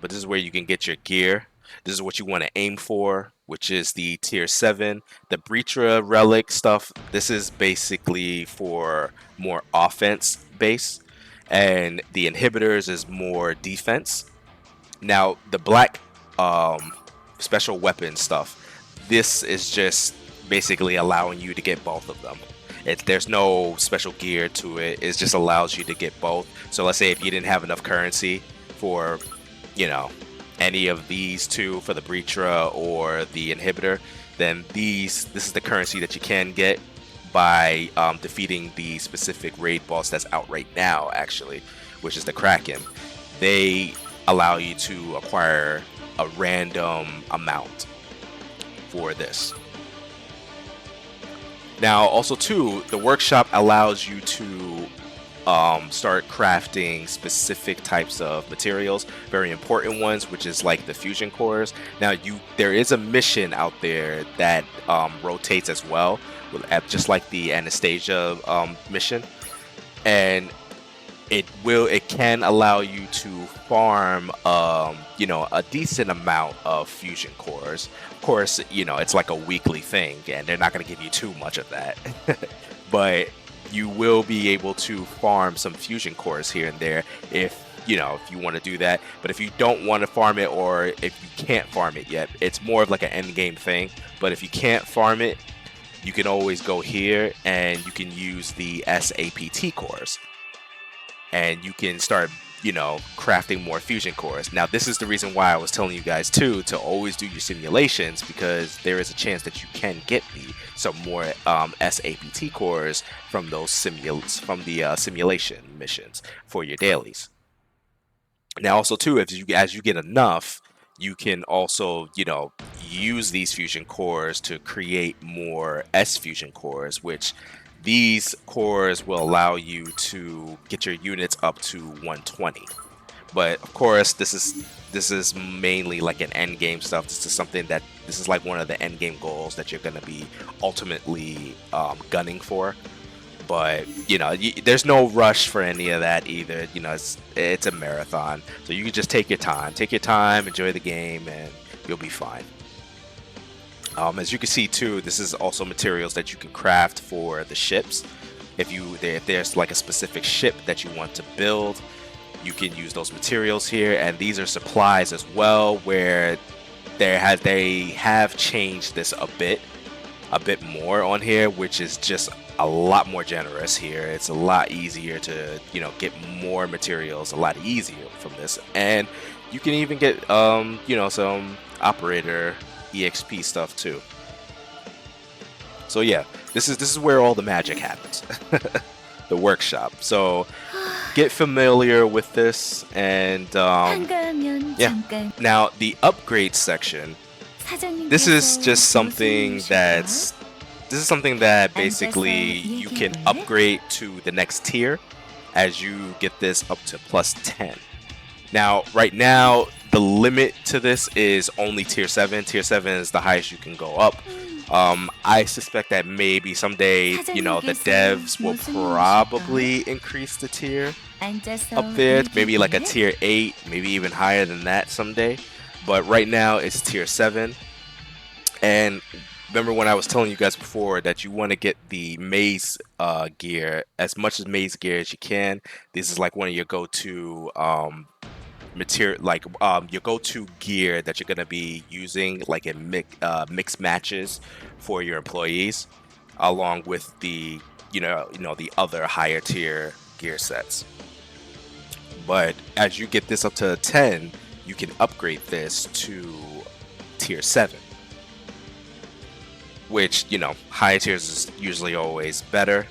But this is where you can get your gear. This is what you want to aim for, which is the tier 7. The Breacher relic stuff, this is basically for more offense base, and the inhibitors is more defense. Now the black special weapon stuff, this is just basically allowing you to get both of them. There's no special gear to it. It just allows you to get both. So let's say if you didn't have enough currency for any of these two, for the Breacher or the inhibitor, then this is the currency that you can get by defeating the specific raid boss that's out right now, actually, which is the Kraken. They allow you to acquire a random amount for this. Now, also too, the workshop allows you to start crafting specific types of materials, very important ones, which is like the fusion cores. Now, there is a mission out there that rotates as well, just like the Anastasia mission, and it can allow you to farm a decent amount of fusion cores. Of course, it's like a weekly thing, and they're not going to give you too much of that, but you will be able to farm some fusion cores here and there if you want to do that. But if you don't want to farm it, or if you can't farm it yet, it's more of like an end game thing. But if you can't farm it, you can always go here and you can use the SAPT cores, and you can start crafting more fusion cores. Now, this is the reason why I was telling you guys too to always do your simulations, because there is a chance that you can get some more SAPT cores from those simulation missions for your dailies. Now, also too, as you get enough, you can also use these fusion cores to create more S fusion cores, which these cores will allow you to get your units up to 120. But of course, this is mainly like an end game stuff. This is like one of the end game goals that you're going to be ultimately gunning for. But there's no rush for any of that either. It's a marathon, so you can just take your time, enjoy the game, and you'll be fine. As you can see too, this is also materials that you can craft for the ships. If there's like a specific ship that you want to build, you can use those materials here. And these are supplies as well, where they have changed this a bit more on here, which is just a lot more generous here. It's a lot easier to get more materials a lot easier from this, and you can even get some operator EXP stuff too. So yeah, this is where all the magic happens. The workshop. So get familiar with this, and yeah. Now the upgrade section. This is just something that basically you can upgrade to the next tier as you get this up to plus 10. Now, right now, the limit to this is only tier 7. Tier 7 is the highest you can go up. I suspect that maybe someday, the devs will probably increase the tier up there, maybe like a tier 8, maybe even higher than that someday. But right now, it's tier 7. And remember when I was telling you guys before that you want to get the maze gear, as much as maze gear as you can. This is like one of your go-to your go-to gear that you're gonna be using, like in mixed matches for your employees, along with the the other higher tier gear sets. But as you get this up to 10, you can upgrade this to tier 7. Which, higher tiers is usually always better.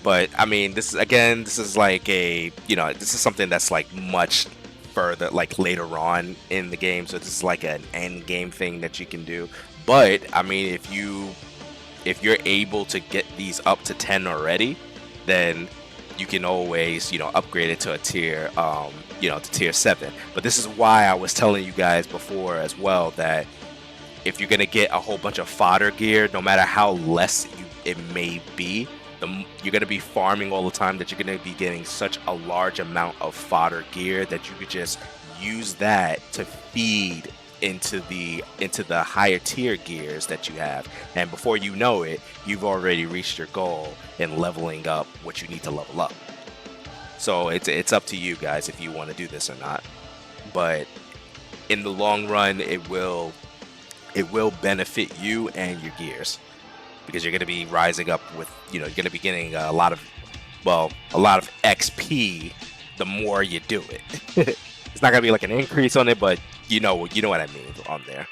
But I mean, this is like this is something that's like much further, like later on in the game. So this is like an end game thing that you can do. But I mean, if you're able to get these up to 10 already, then you can always, upgrade it to a tier, to tier 7. But this is why I was telling you guys before as well that if you're gonna get a whole bunch of fodder gear, no matter how less it may be, you're gonna be farming all the time, that you're gonna be getting such a large amount of fodder gear that you could just use that to feed into the higher tier gears that you have, and before you know it, you've already reached your goal in leveling up what you need to level up. So it's up to you guys if you want to do this or not. But in the long run, it will benefit you and your gears, because you're going to be rising up with, you're going to be getting a lot of XP the more you do it. It's not going to be like an increase on it, but you know what I mean on there.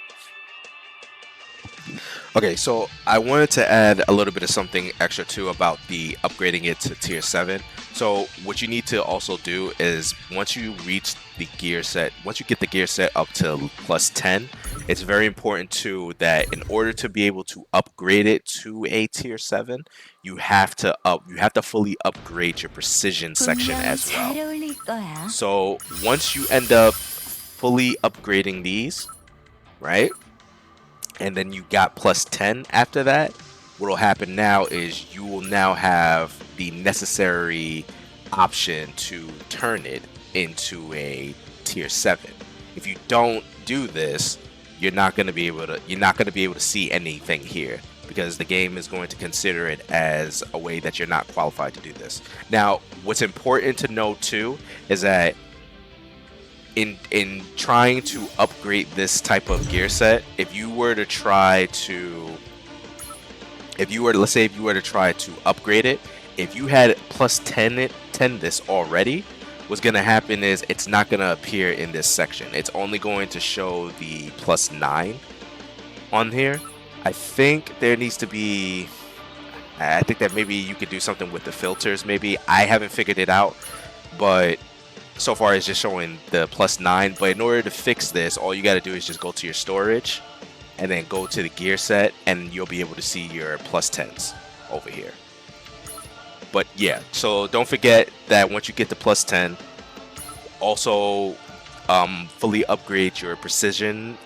Okay, so I wanted to add a little bit of something extra too about the upgrading it to tier 7. So what you need to also do is once you reach the gear set, once you get the gear set up to plus 10, it's very important too that in order to be able to upgrade it to a tier 7, you have to fully upgrade your precision section 분명 as 잘 well. 어울릴 거야. So once you end up fully upgrading these, right? And then you got plus 10 after that, what will happen now is you will now have the necessary option to turn it into a tier 7. If you don't do this, you're not going to be able to see anything here because the game is going to consider it as a way that you're not qualified to do this. Now, what's important to know too is that in trying to upgrade this type of gear set, if you were to try to let's say if you were to try to upgrade it, if you had plus 10 this already, what's going to happen is it's not going to appear in this section. It's only going to show the plus 9 on here. I think there needs to be, I think that maybe you could do something with the filters. Maybe I haven't figured it out, but so far it's just showing the plus 9. But in order to fix this, all you got to do is just go to your storage and then go to the gear set, and you'll be able to see your plus 10s over here. But yeah, so don't forget that once you get the plus 10, also fully upgrade your precision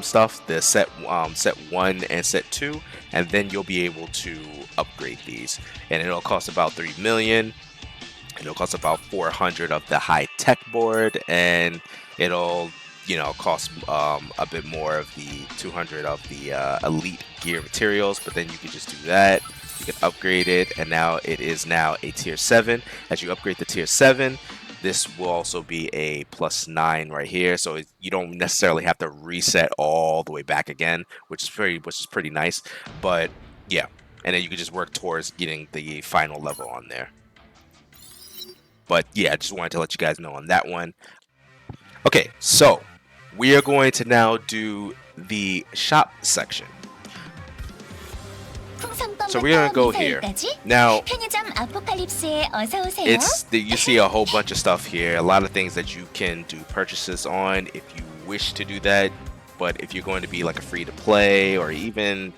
stuff, the set 1 and set 2, and then you'll be able to upgrade these, and it'll cost about 3 million. It'll cost about 400 of the high tech board, and it'll cost a bit more of the 200 of the elite gear materials. But then you can just do that. You can upgrade it, and now it is now a tier 7. As you upgrade the tier 7, this will also be a plus 9 right here, so you don't necessarily have to reset all the way back again, which is pretty nice. But yeah, and then you can just work towards getting the final level on there. But yeah, I just wanted to let you guys know on that one. Okay, so we are going to now do the shop section. So we're gonna go here. Now, 편의점 아포칼립스에 어서 오세요. you see a whole bunch of stuff here, a lot of things that you can do purchases on if you wish to do that. But if you're going to be like a free to play or even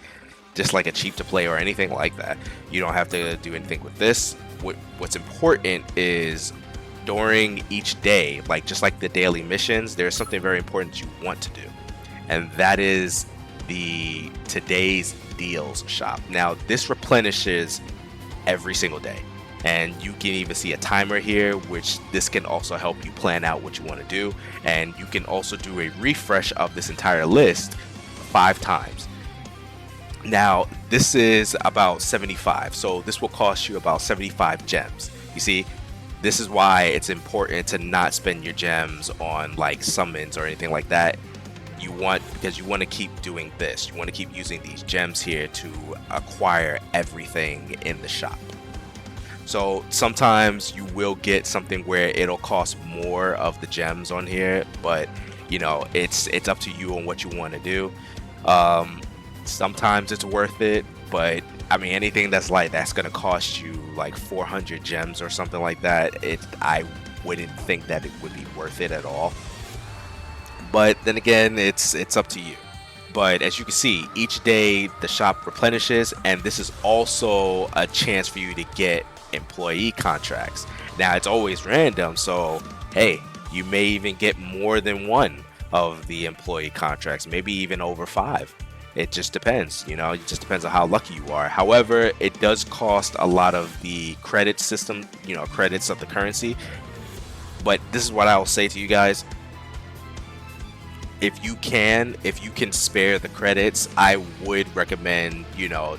just like a cheap to play or anything like that, you don't have to do anything with this. What's important is during each day, like just like the daily missions, there's something very important you want to do, and that is the today's deals shop. Now this replenishes every single day, and you can even see a timer here, which this can also help you plan out what you want to do. And you can also do a refresh of this entire list 5 times. Now this is about 75, so this will cost you about 75 gems. You see, this is why it's important to not spend your gems on like summons or anything like that. Because you want to keep doing this. You want to keep using these gems here to acquire everything in the shop. So sometimes you will get something where it'll cost more of the gems on here, but it's up to you on what you want to do. Sometimes it's worth it, but I mean anything that's gonna cost you like 400 gems or something like that, I wouldn't think that it would be worth it at all. But then again, it's up to you. But as you can see, each day the shop replenishes, and this is also a chance for you to get employee contracts. Now it's always random, so hey, you may even get more than one of the employee contracts, maybe even over 5. It just depends, it just depends on how lucky you are. However, it does cost a lot of the credit system, credits of the currency. But this is what I will say to you guys. If you can spare the credits, I would recommend,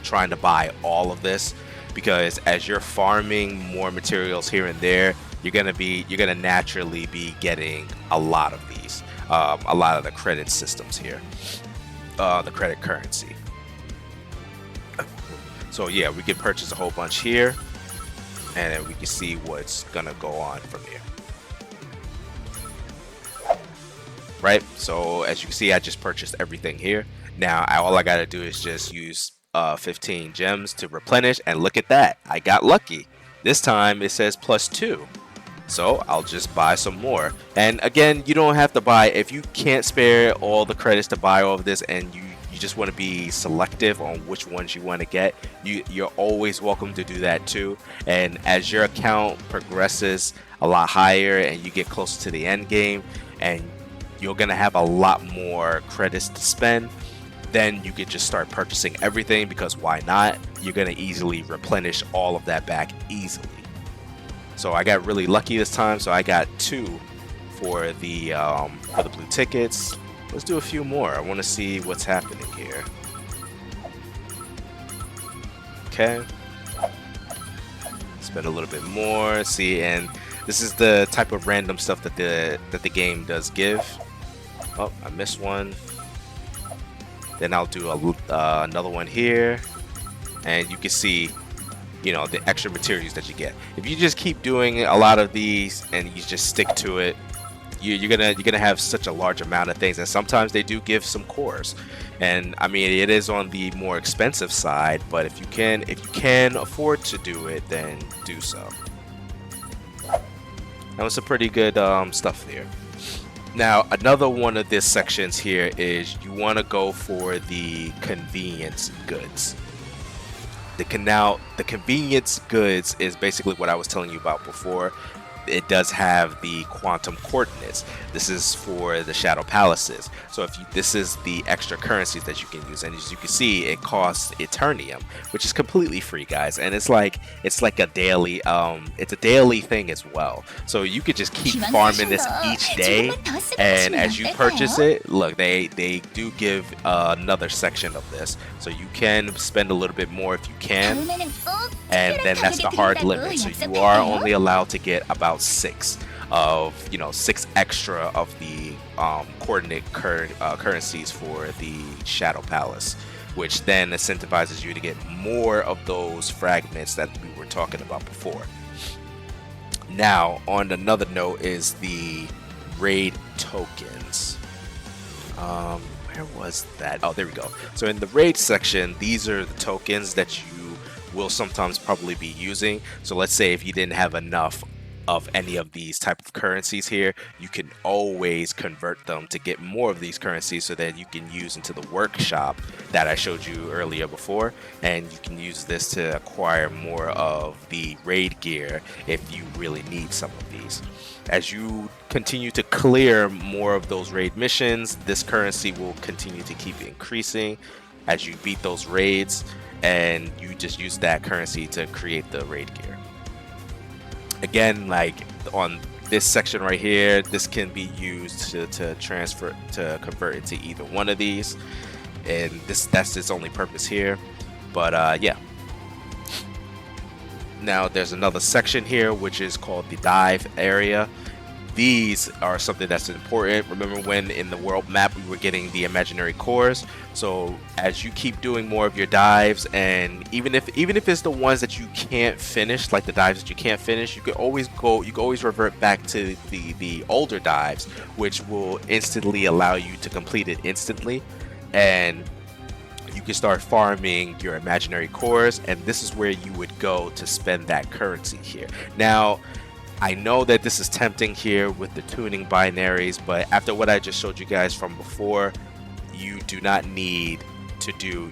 trying to buy all of this, because as you're farming more materials here and there, you're gonna naturally be getting a lot of these, a lot of the credit systems here, the credit currency. So yeah, we can purchase a whole bunch here, and then we can see what's gonna go on from here. Right, so as you can see, I just purchased everything here. Now all I gotta do is just use 15 gems to replenish, and look at that, I got lucky. This time it says +2. So I'll just buy some more. And again, you don't have to buy if you can't spare all the credits to buy all of this, and you just want to be selective on which ones you want to get. You're always welcome to do that too. And as your account progresses a lot higher and you get closer to the end game, and you're gonna have a lot more credits to spend, then you could just start purchasing everything, because why not? You're gonna easily replenish all of that back easily. So I got really lucky this time, so I got 2 for the blue tickets. Let's do a few more. I want to see what's happening here. Okay. Spend a little bit more. See, and this is the type of random stuff that the game does give. Oh, I missed one. Then I'll do another one here, and you can see, you know, the extra materials that you get. If you just keep doing a lot of these and you just stick to it, you're gonna have such a large amount of things. And sometimes they do give some cores, and I mean, it is on the more expensive side, but if you can afford to do it, then do so. That was some pretty good stuff there. Now, another one of these sections here is you want to go for the convenience goods. The convenience goods is basically what I was telling you about before. It does have the quantum coordinates. This is for the Shadow Palaces. So this is the extra currencies that you can use, and as you can see, it costs Eternium, which is completely free, guys. And it's like a daily thing as well. So you could just keep farming this each day, and as you purchase it, look, they do give another section of this, so you can spend a little bit more if you can, and then that's the hard limit. So you are only allowed to get about 6 extra of the coordinate currencies for the Shadow Palace, which then incentivizes you to get more of those fragments that we were talking about before. Now, on another note is the raid tokens. Where was that? Oh, there we go. So in the raid section, these are the tokens that you will sometimes probably be using. So let's say if you didn't have enough of any of these type of currencies here, you can always convert them to get more of these currencies, so that you can use into the workshop that I showed you earlier before, and you can use this to acquire more of the raid gear if you really need some of these. As you continue to clear more of those raid missions, this currency will continue to keep increasing as you beat those raids, and you just use that currency to create the raid gear. Again, like on this section right here, this can be used to transfer, to convert into either one of these, and that's its only purpose here. But yeah. Now there's another section here which is called the dive area. These are something that's important. Remember when in the world map we were getting the imaginary cores? So as you keep doing more of your dives, and even if it's the ones that you can't finish, like the dives that you can't finish, you can always revert back to the older dives, which will instantly allow you to complete it instantly, and you can start farming your imaginary cores, and this is where you would go to spend that currency here. Now, I know that this is tempting here with the tuning binaries, but after what I just showed you guys from before, you do not need to do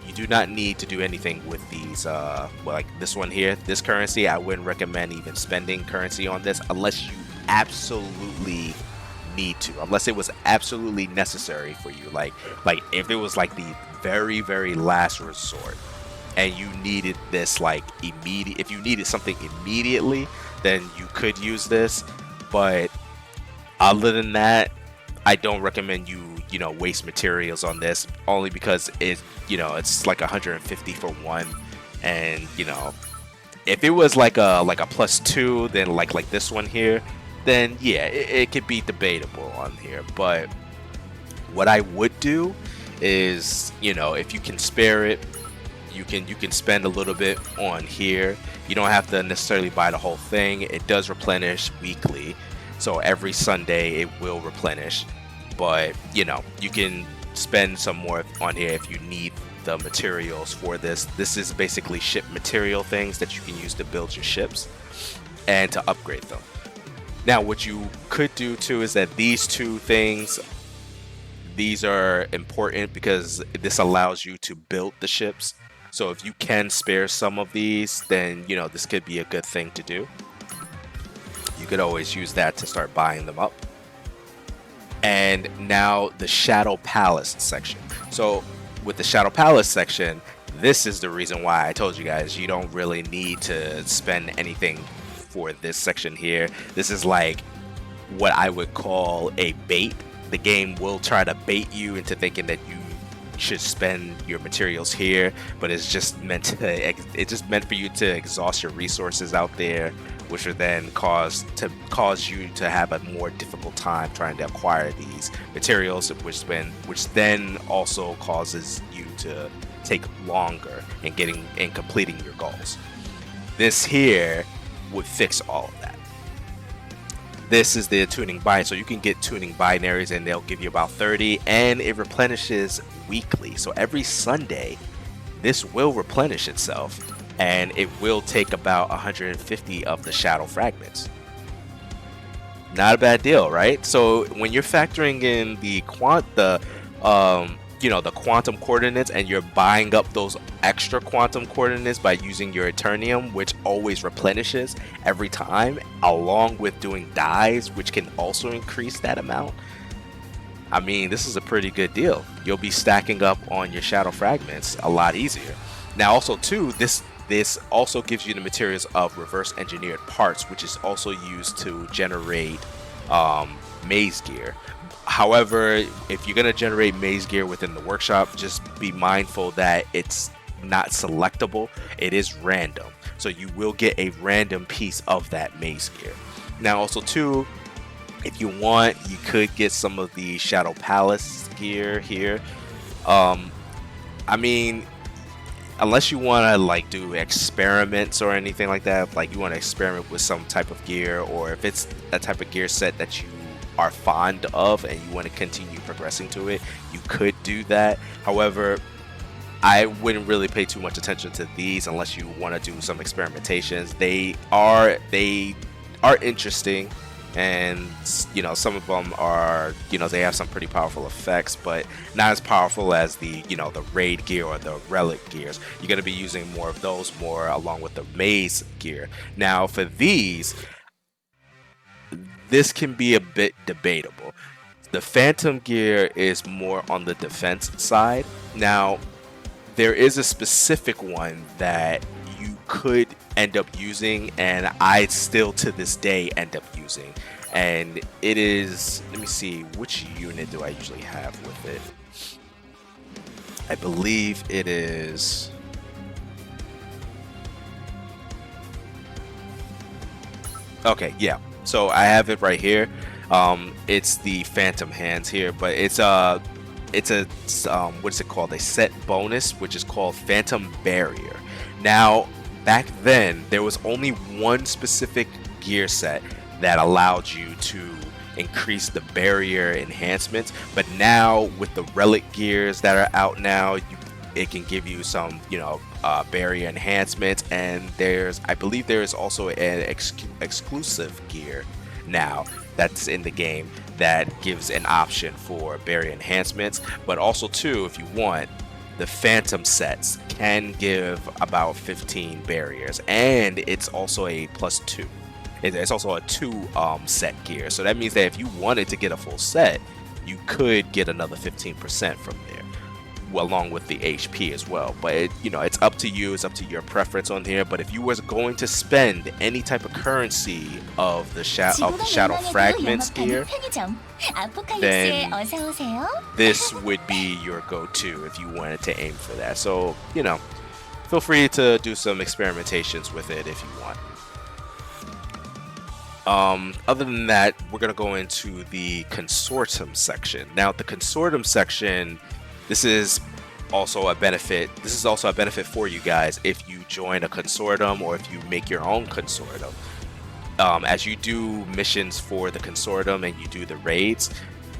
anything with these like this one here, this currency. I wouldn't recommend even spending currency on this unless you absolutely need to, unless it was absolutely necessary for you, like if it was like the very last resort and you needed this like immediate, if you needed something immediately, then you could use this. But other than that, I don't recommend you waste materials on this, only because it's like 150 for one, and if it was like a +2, then like this one here, then yeah, it could be debatable on here. But what I would do is, if you can spare it, you can spend a little bit on here. You don't have to necessarily buy the whole thing. It does replenish weekly, so every Sunday it will replenish. But you can spend some more on here if you need the materials for this. This is basically ship material things that you can use to build your ships and to upgrade them. Now, what you could do too is that these two things, these are important because this allows you to build the ships. So if you can spare some of these, then this could be a good thing to do. You could always use that to start buying them up. And now the Shadow Palace section. So with the Shadow Palace section, this is the reason why I told you guys you don't really need to spend anything for this section here. This is like what I would call a bait. The game will try to bait you into thinking that you should spend your materials here, but it's just meant for you to exhaust your resources out there, which will then cause you to have a more difficult time trying to acquire these materials, which then also causes you to take longer in completing your goals. This here would fix all of that. This is the tuning binary, so you can get tuning binaries and they'll give you about 30, and it replenishes weekly. So every Sunday, this will replenish itself, and it will take about 150 of the shadow fragments. Not a bad deal, right? So when you're factoring in the quantum coordinates, and you're buying up those extra quantum coordinates by using your Eternium, which always replenishes every time, along with doing dyes, which can also increase that amount. I mean, this is a pretty good deal. You'll be stacking up on your shadow fragments a lot easier. Now also too, this also gives you the materials of reverse engineered parts, which is also used to generate maze gear. However, if you're going to generate maze gear within the workshop, just be mindful that it's not selectable. It is random. So you will get a random piece of that maze gear. Now also too, if you want, you could get some of the Shadow Palace gear here. I mean, unless you want to like do experiments or anything like that, like you want to experiment with some type of gear, or if it's a type of gear set that you are fond of and you want to continue progressing to it, you could do that. However, I wouldn't really pay too much attention to these unless you want to do some experimentations. They are interesting, and some of them are they have some pretty powerful effects, but not as powerful as the the raid gear or the relic gears. You're going to be using more of those along with the maze gear. Now for these, this can be a bit debatable. The Phantom gear is more on the defense side. Now, there is a specific one that you could end up using, and I still to this day end up using. And it is, let me see, which unit do I usually have with it? I believe it is... Okay, yeah. So I have it right here. It's the Phantom Hands here, but it's a what's it called? A set bonus, which is called Phantom Barrier. Now, back then, there was only one specific gear set that allowed you to increase the barrier enhancements, but now with the relic gears that are out now, it can give you some barrier enhancements, and I believe there is also an exclusive gear now that's in the game that gives an option for barrier enhancements. But also too, if you want, the Phantom sets can give about 15 barriers, and it's also a +2. It's also a 2 set gear, so that means that if you wanted to get a full set, you could get another 15% from there, along with the HP as well. But it's up to you. It's up to your preference on here. But if you was going to spend any type of currency of the shadow fragments gear, then this would be your go-to if you wanted to aim for that. So feel free to do some experimentations with it if you want. Other than that, we're gonna go into the consortium section. Now, the consortium section, this is also a benefit. This is also a benefit for you guys if you join a consortium or if you make your own consortium. As you do missions for the consortium and you do the raids,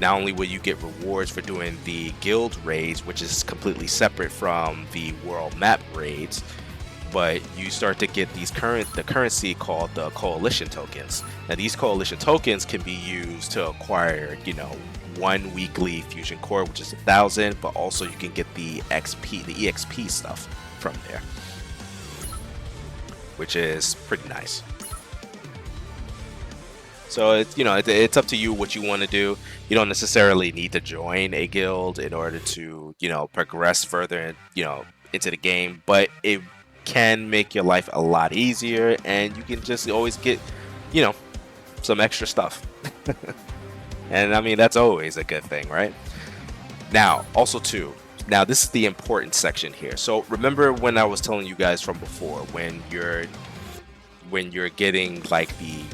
not only will you get rewards for doing the guild raids, which is completely separate from the world map raids, but you start to get the currency called the coalition tokens. Now these coalition tokens can be used to acquire, one weekly fusion core, which is 1,000, but also you can get the EXP stuff from there, which is pretty nice. So it's up to you what you want to do. You don't necessarily need to join a guild in order to progress further into the game, but it can make your life a lot easier, and you can just always get some extra stuff. And I mean, that's always a good thing, right? Now also too, this is the important section here. So remember when I was telling you guys from before, when you're getting like the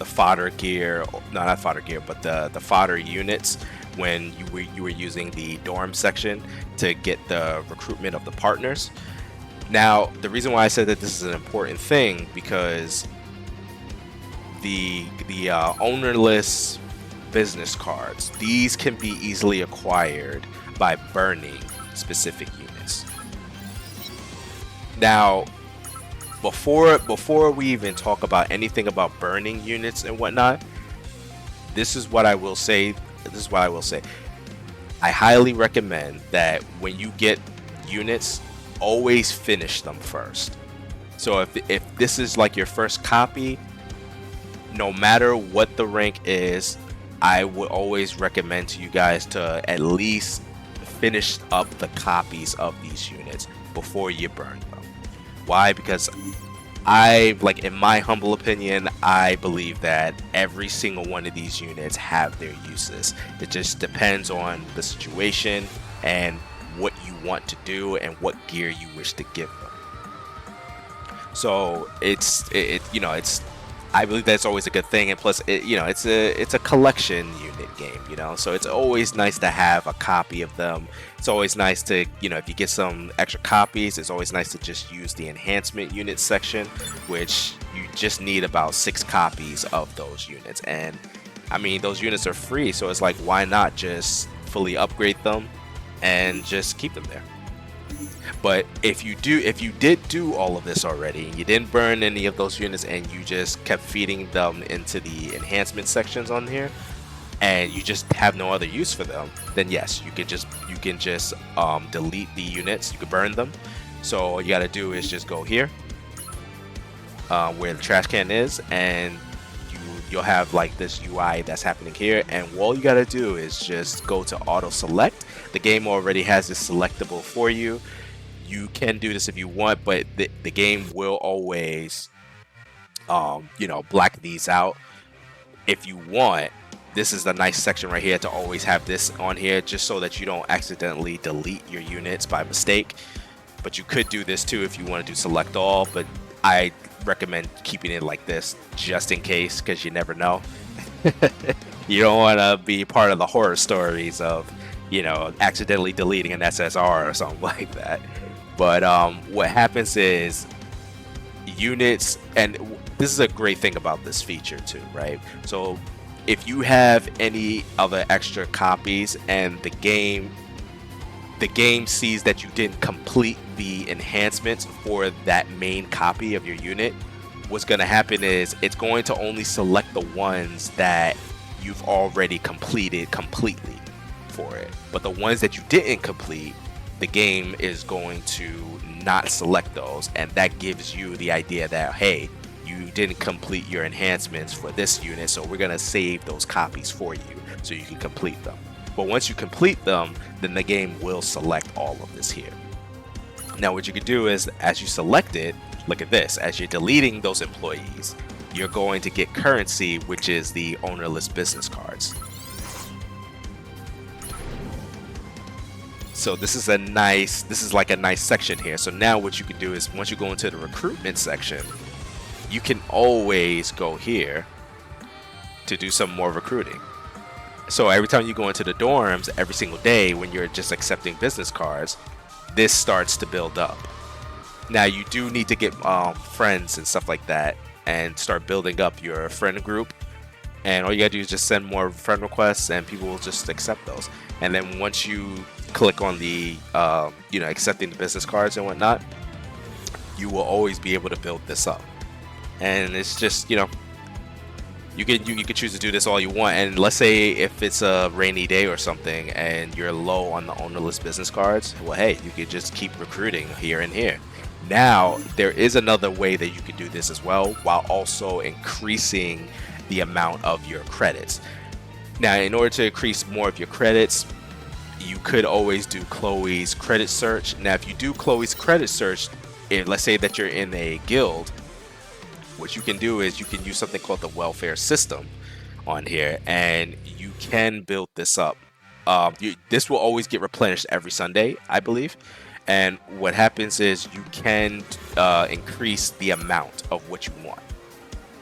fodder gear, no, not fodder gear, but the fodder units, when you were using the dorm section to get the recruitment of the partners. Now, the reason why I said that this is an important thing, because the ownerless business cards, these can be easily acquired by burning specific units. Now, before we even talk about anything about burning units and whatnot, this is what I will say. I highly recommend that when you get units, always finish them first. So if this is like your first copy, no matter what the rank is, I would always recommend to you guys to at least finish up the copies of these units before you burn them. Why? Because in my humble opinion, I believe that every single one of these units have their uses. It just depends on the situation and what you want to do and what gear you wish to give them. So I believe that's always a good thing, and plus it's a collection unit game, so it's always nice to have a copy of them. It's always nice to, if you get some extra copies, it's always nice to just use the enhancement unit section, which you just need about 6 copies of those units. And I mean, those units are free, so it's like, why not just fully upgrade them and just keep them there? But if you did do all of this already, and you didn't burn any of those units, and you just kept feeding them into the enhancement sections on here, and you just have no other use for them, then yes, you can just delete the units. You can burn them. So all you gotta do is just go here, where the trash can is, and you'll have like this UI that's happening here, and all you gotta do is just go to auto select. The game already has this selectable for you. You can do this if you want, but the game will always black these out. If you want, this is the nice section right here to always have this on here, just so that you don't accidentally delete your units by mistake. But you could do this too if you want to do select all, but I recommend keeping it like this just in case, because you never know. You don't want to be part of the horror stories of accidentally deleting an SSR or something like that. But what happens is units, and this is a great thing about this feature too, right? So if you have any other extra copies and the game sees that you didn't complete the enhancements for that main copy of your unit, what's going to happen is it's going to only select the ones that you've already completed completely for it. But the ones that you didn't complete, the game is going to not select those, and that gives you the idea that, hey, you didn't complete your enhancements for this unit, so we're going to save those copies for you so you can complete them. But once you complete them, then the game will select all of this here. Now what you can do is, as you select it, look at this, as you're deleting those employees, you're going to get currency, which is the ownerless business cards. So this is like a nice section here. So now what you can do is, once you go into the recruitment section, you can always go here to do some more recruiting. So every time you go into the dorms, every single day when you're just accepting business cards, this starts to build up. Now you do need to get friends and stuff like that and start building up your friend group. and all you gotta do is just send more friend requests, and people will just accept those. And then once you click on the accepting the business cards and whatnot, you will always be able to build this up. And it's just, you can choose to do this all you want. And let's say if it's a rainy day or something and you're low on the ownerless business cards, well, hey, you could just keep recruiting here and here. Now there is another way that you can do this as well, while also increasing the amount of your credits. Now, in order to increase more of your credits, you could always do Chloe's credit search. Now, if you do Chloe's credit search, let's say that you're in a guild, what you can do is you can use something called the welfare system on here, and you can build this up. This will always get replenished every Sunday, I believe. And what happens is you can increase the amount of what you want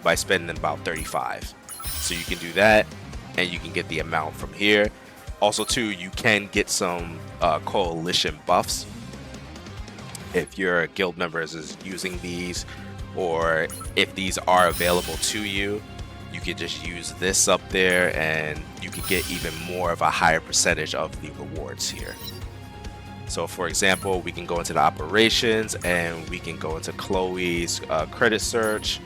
by spending about 35. So you can do that, and you can get the amount from here. Also, too, you can get some coalition buffs if your guild members is using these, or if these are available to you. You can just use this up there, and you can get even more of a higher percentage of the rewards here. So for example, we can go into the operations, and we can go into Chloe's credit search,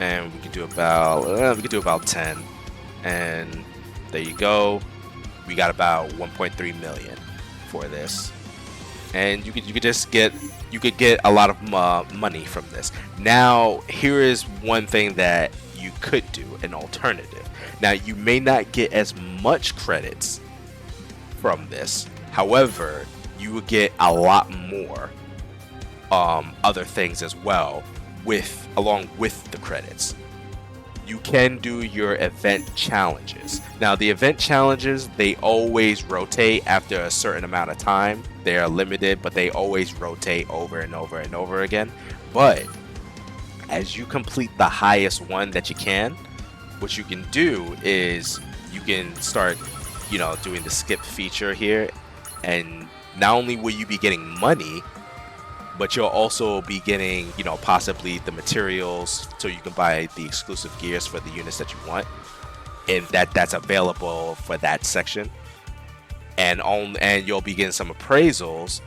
and we can do about 10, and there you go. We got about 1.3 million for this, and you could get a lot of money from this. Now, here is one thing that you could do, an alternative. Now, you may not get as much credits from this. However, you will get a lot more other things as well along with the credits. You can do your event challenges. Now, the event challenges, they always rotate after a certain amount of time. They are limited, but they always rotate over and over and over again. But as you complete the highest one that you can, what you can do is you can start, doing the skip feature here. And not only will you be getting money, but you'll also be getting, possibly the materials, so you can buy the exclusive gears for the units that you want, and that's available for that section. And you'll be getting some appraisals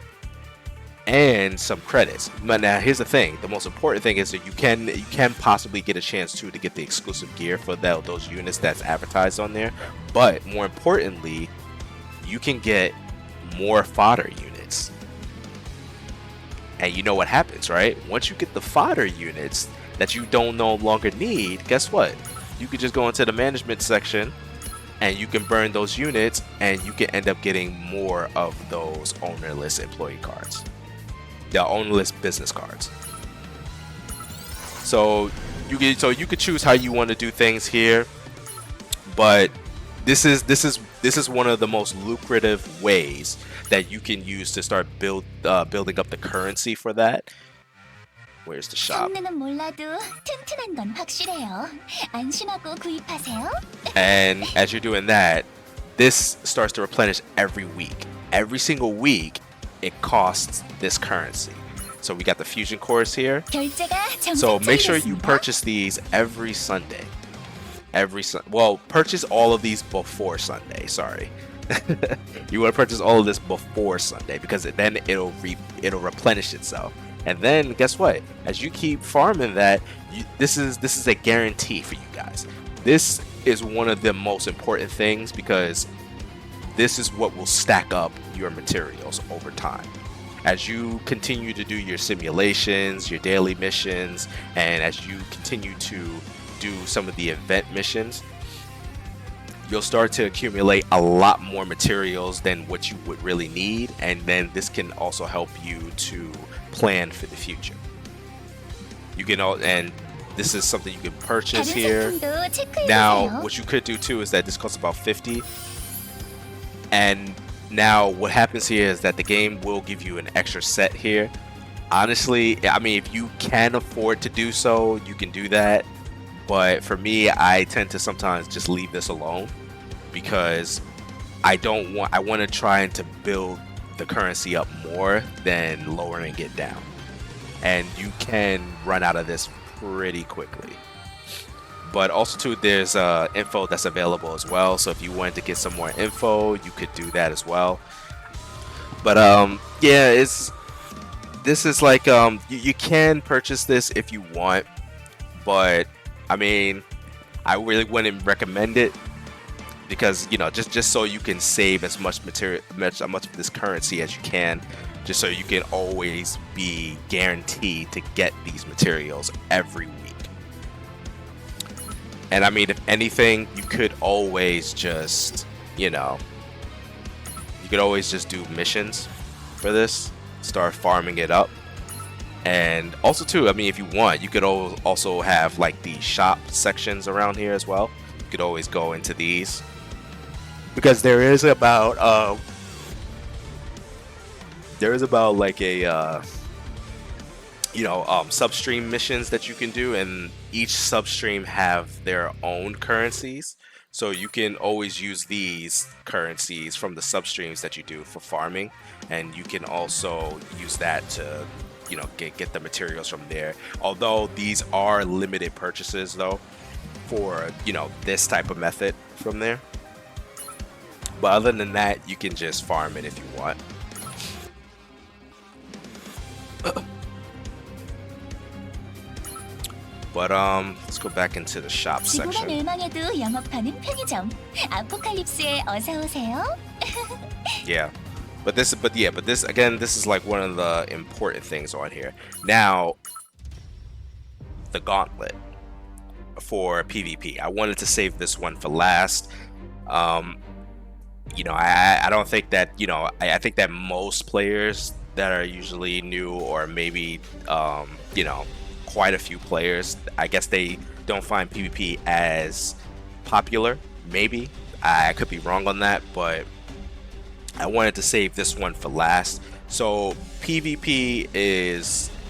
and some credits. But now here's the thing: the most important thing is that you can possibly get a chance to get the exclusive gear for those units that's advertised on there. But more importantly, you can get more fodder units. And you know what happens, right? Once you get the fodder units that you don't no longer need, guess what? You can just go into the management section, and you can burn those units, and you can end up getting more of those ownerless employee cards, the ownerless business cards. So you could choose how you want to do things here, but this is one of the most lucrative ways that you can use to start building up the currency for that. Where's the shop? 장르는 몰라도 튼튼한 건 확실해요. 안심하고 구입하세요. And as you're doing that, this starts to replenish every week. Every single week, it costs this currency. So we got the fusion cores here. 결제가 So make sure you 정상적이겠습니다. purchase these every Sunday. Purchase all of these before Sunday. Sorry. You want to purchase all of this before Sunday, because then it'll replenish itself. And then guess what? As you keep farming that, this is a guarantee for you guys. This is one of the most important things, because this is what will stack up your materials over time. As you continue to do your simulations, your daily missions, and as you continue to do some of the event missions, you'll start to accumulate a lot more materials than what you would really need, and then this can also help you to plan for the future. And this is something you can purchase 다른 here. 상품도 체크해보세요. Now, what you could do too is that this costs about 50. And now what happens here is that the game will give you an extra set here. Honestly, I mean, if you can afford to do so, you can do that. But for me, I tend to sometimes just leave this alone, because I want to try to build the currency up more than lowering it down. And you can run out of this pretty quickly. But also too, there's info that's available as well. So if you wanted to get some more info, you could do that as well. But yeah, this is like you can purchase this if you want, but I mean, I really wouldn't recommend it because just so you can save as much material, much of this currency as you can, just so you can always be guaranteed to get these materials every week. And I mean, if anything, you could always just do missions for this, start farming it up. And also too, I mean, if you want, you could also have like the shop sections around here as well. You could always go into these because there is about like a substream missions that you can do, and each substream have their own currencies. So you can always use these currencies from the substreams that you do for farming, and you can also use that to get the materials from there. Although these are limited purchases though for this type of method from there. But other than that, you can just farm it if you want. But let's go back into the shop 지구가 section. 멸망해도 영업하는 편의점. 아포칼립스에 어서 오세요. Yeah. But this again, this is like one of the important things on here. Now, the gauntlet for PvP. I wanted to save this one for last. I don't think that, I think that most players that are usually new, or maybe, quite a few players, I guess they don't find PvP as popular. Maybe. I could be wrong on that, but I wanted to save this one for last. So PvP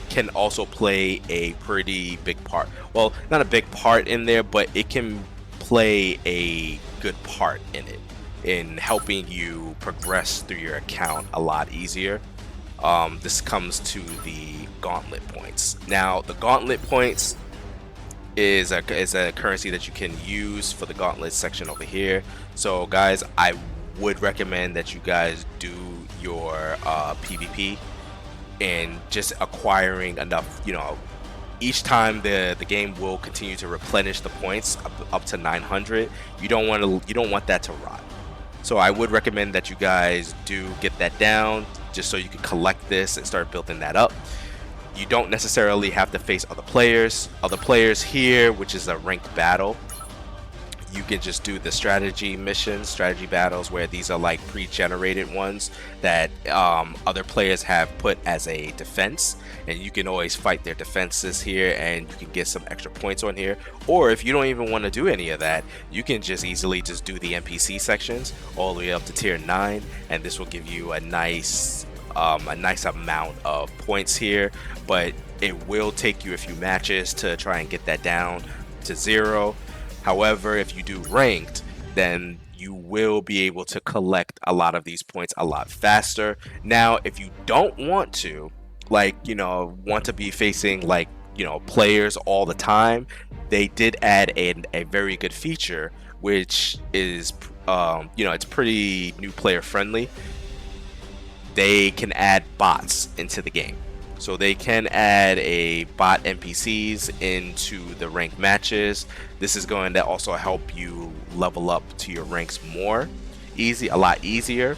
can also play a pretty big part. Well, not a big part in there, but it can play a good part in it, in helping you progress through your account a lot easier. This comes to the gauntlet points. Now, the gauntlet points is a currency that you can use for the gauntlet section over here. So guys, I would recommend that you guys do your PvP and just acquiring enough, each time the game will continue to replenish the points up to 900. You don't want that to rot. So I would recommend that you guys do get that down, just so you can collect this and start building that up. You don't necessarily have to face other players. Other players here, which is a ranked battle. You can just do the strategy missions, strategy battles, where these are like pre-generated ones that other players have put as a defense, and you can always fight their defenses here, and you can get some extra points on here. Or if you don't even want to do any of that, you can just easily just do the NPC sections all the way up to tier 9, and this will give you a nice amount of points here. But it will take you a few matches to try and get that down to 0. However, if you do ranked, then you will be able to collect a lot of these points a lot faster. Now, if you don't want to, want to be facing players all the time, they did add a very good feature, which is, it's pretty new player friendly. They can add bots into the game. So they can add a bot NPCs into the ranked matches. This is going to also help you level up to your ranks a lot easier.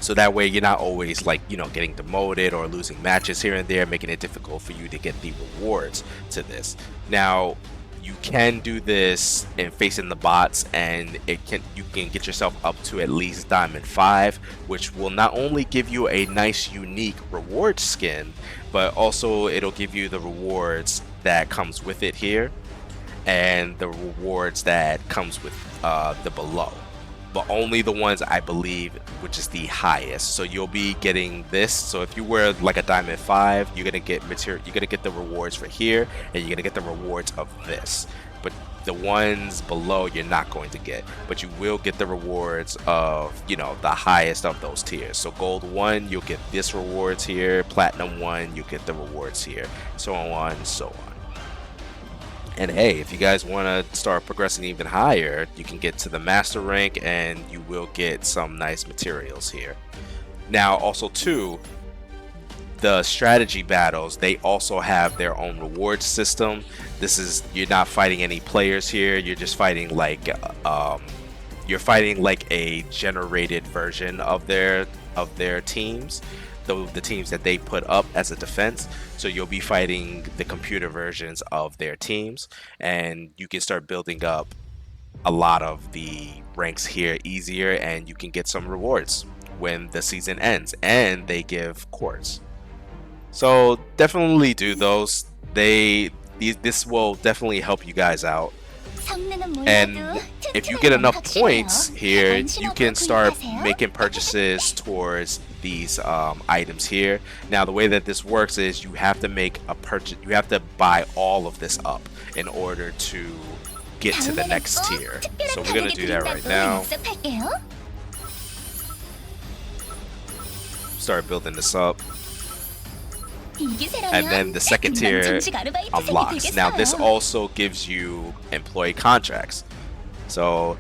So that way you're not always getting demoted or losing matches here and there, making it difficult for you to get the rewards to this. Now, you can do this in facing the bots, and you can get yourself up to at least Diamond 5, which will not only give you a nice unique reward skin, but also it'll give you the rewards that comes with it here, and the rewards that comes with the below. But only the ones, I believe, which is the highest. So you'll be getting this. So if you wear like a Diamond 5, you're gonna get material. You're gonna get the rewards for here, and you're gonna get the rewards of this. But the ones below, you're not going to get. But you will get the rewards of the highest of those tiers. So Gold 1, you'll get this rewards here. Platinum 1, you get the rewards here. So on and so on. And hey, if you guys want to start progressing even higher, you can get to the master rank and you will get some nice materials here. Now, also too, the strategy battles, they also have their own reward system. This is, you're not fighting any players here, you're just fighting like a generated version of their teams, the teams that they put up as a defense. So you'll be fighting the computer versions of their teams, and you can start building up a lot of the ranks here easier, and you can get some rewards when the season ends, and they give quartz. So definitely do those. This will definitely help you guys out. And if you get enough points here, you can start making purchases towards these items here. Now, the way that this works is you have to make a purchase. You have to buy all of this up in order to get to the next tier. So we're gonna do that right now. Start building this up. And then the second tier unlocks. Now this also gives you employee contracts. So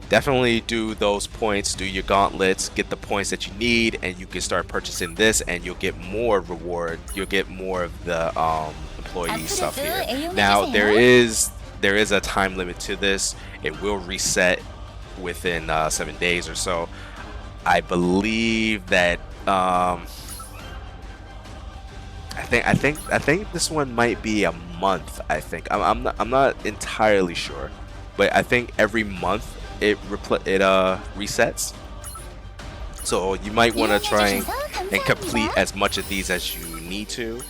definitely do those points, do your gauntlets, get the points that you need, and you can start purchasing this and you'll get more reward. You'll get more of the employee stuff here. Now there is a time limit to this. It will reset within 7 days or so. I believe that I think this one might be a month. I'm not entirely sure, but I think every month it resets. So you might want to try and complete as much of these as you need to,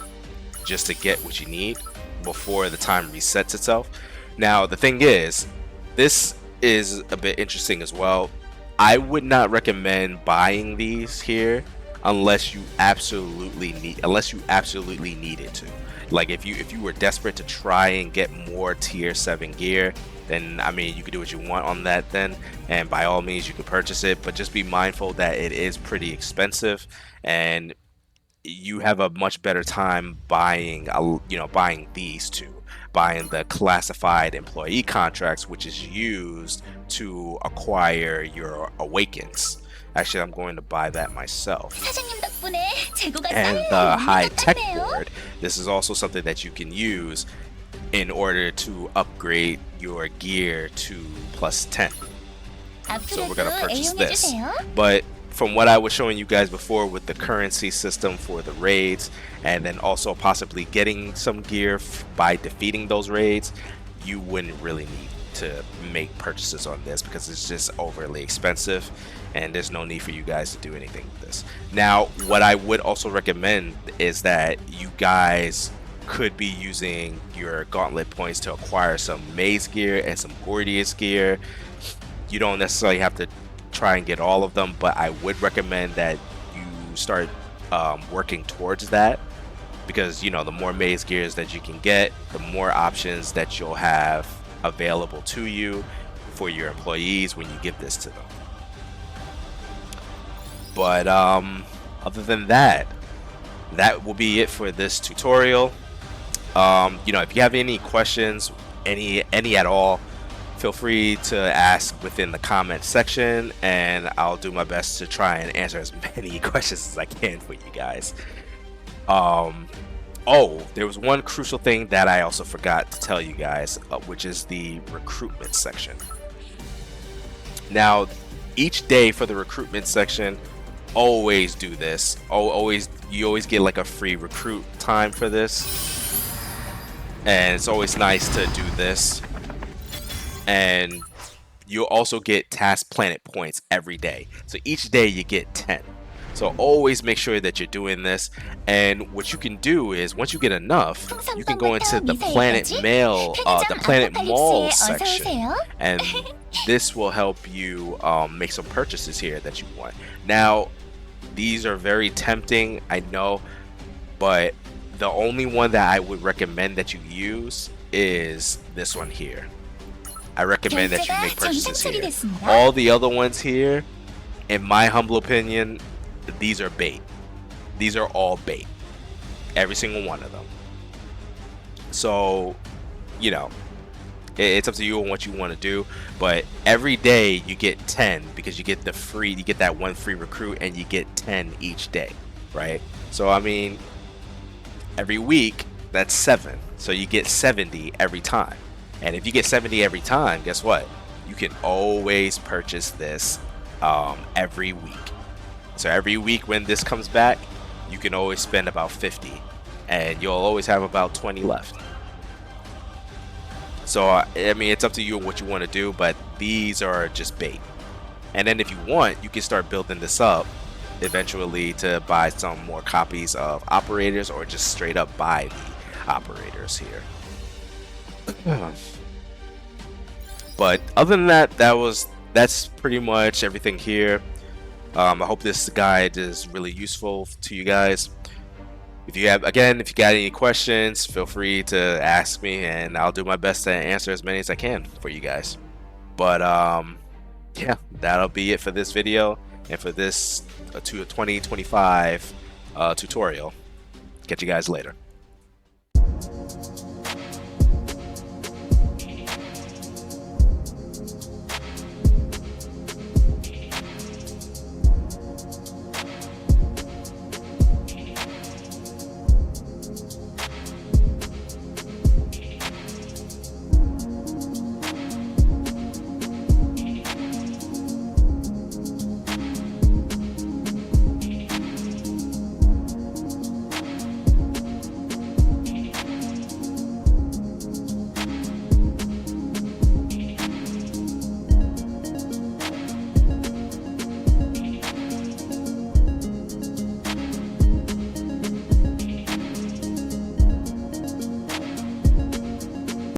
just to get what you need before the time resets itself. Now the thing is, this is a bit interesting as well. I would not recommend buying these here unless you absolutely need it to. Like if you were desperate to try and get more tier 7 gear, then I mean you could do what you want on that then, and by all means you could purchase it, but just be mindful that it is pretty expensive, and you have a much better time buying these two, buying the classified employee contracts, which is used to acquire your awakens. Actually, I'm going to buy that myself. And the high tech board, this is also something that you can use in order to upgrade your gear to +10. So we're going to purchase this. But from what I was showing you guys before with the currency system for the raids, and then also possibly getting some gear by defeating those raids, you wouldn't really need to make purchases on this because it's just overly expensive, and there's no need for you guys to do anything with this. Now, what I would also recommend is that you guys could be using your gauntlet points to acquire some maze gear and some Gordius gear. You don't necessarily have to try and get all of them, but I would recommend that you start working towards that, because you know, the more maze gears that you can get, the more options that you'll have available to you for your employees when you give this to them. But other than that, that will be it for this tutorial. You know, if you have any questions, any at all, feel free to ask within the comment section, and I'll do my best to try and answer as many questions as I can for you guys. Oh, there was one crucial thing that I also forgot to tell you guys, which is the recruitment section. Now, each day for the recruitment section, always do this. You always get like a free recruit time for this, and it's always nice to do this. And you'll also get task planet points every day. So each day you get 10. So always make sure that you're doing this. And what you can do is, once you get enough, you can go into the Planet Mall section, and this will help you make some purchases here that you want. Now, these are very tempting, I know, but the only one that I would recommend that you use is this one here. I recommend that you make purchases here. All the other ones here, in my humble opinion, these are bait. These are all bait. Every single one of them. So you know, it's up to you on what you want to do. But every day you get 10 because you get that one free recruit, and you get 10 each day, right? So I mean, every week that's 7, so you get 70 every time. And if you get 70 every time, guess what? You can always purchase this every week. So every week when this comes back, you can always spend about 50, and you'll always have about 20 left. So I mean, it's up to you what you want to do, but these are just bait. And then if you want, you can start building this up eventually to buy some more copies of operators, or just straight up buy the operators here. But other than that, that's pretty much everything here. I hope this guide is really useful to you guys. If you got any questions, feel free to ask me, and I'll do my best to answer as many as I can for you guys. But yeah, that'll be it for this video and for this 2025 tutorial. Catch you guys later.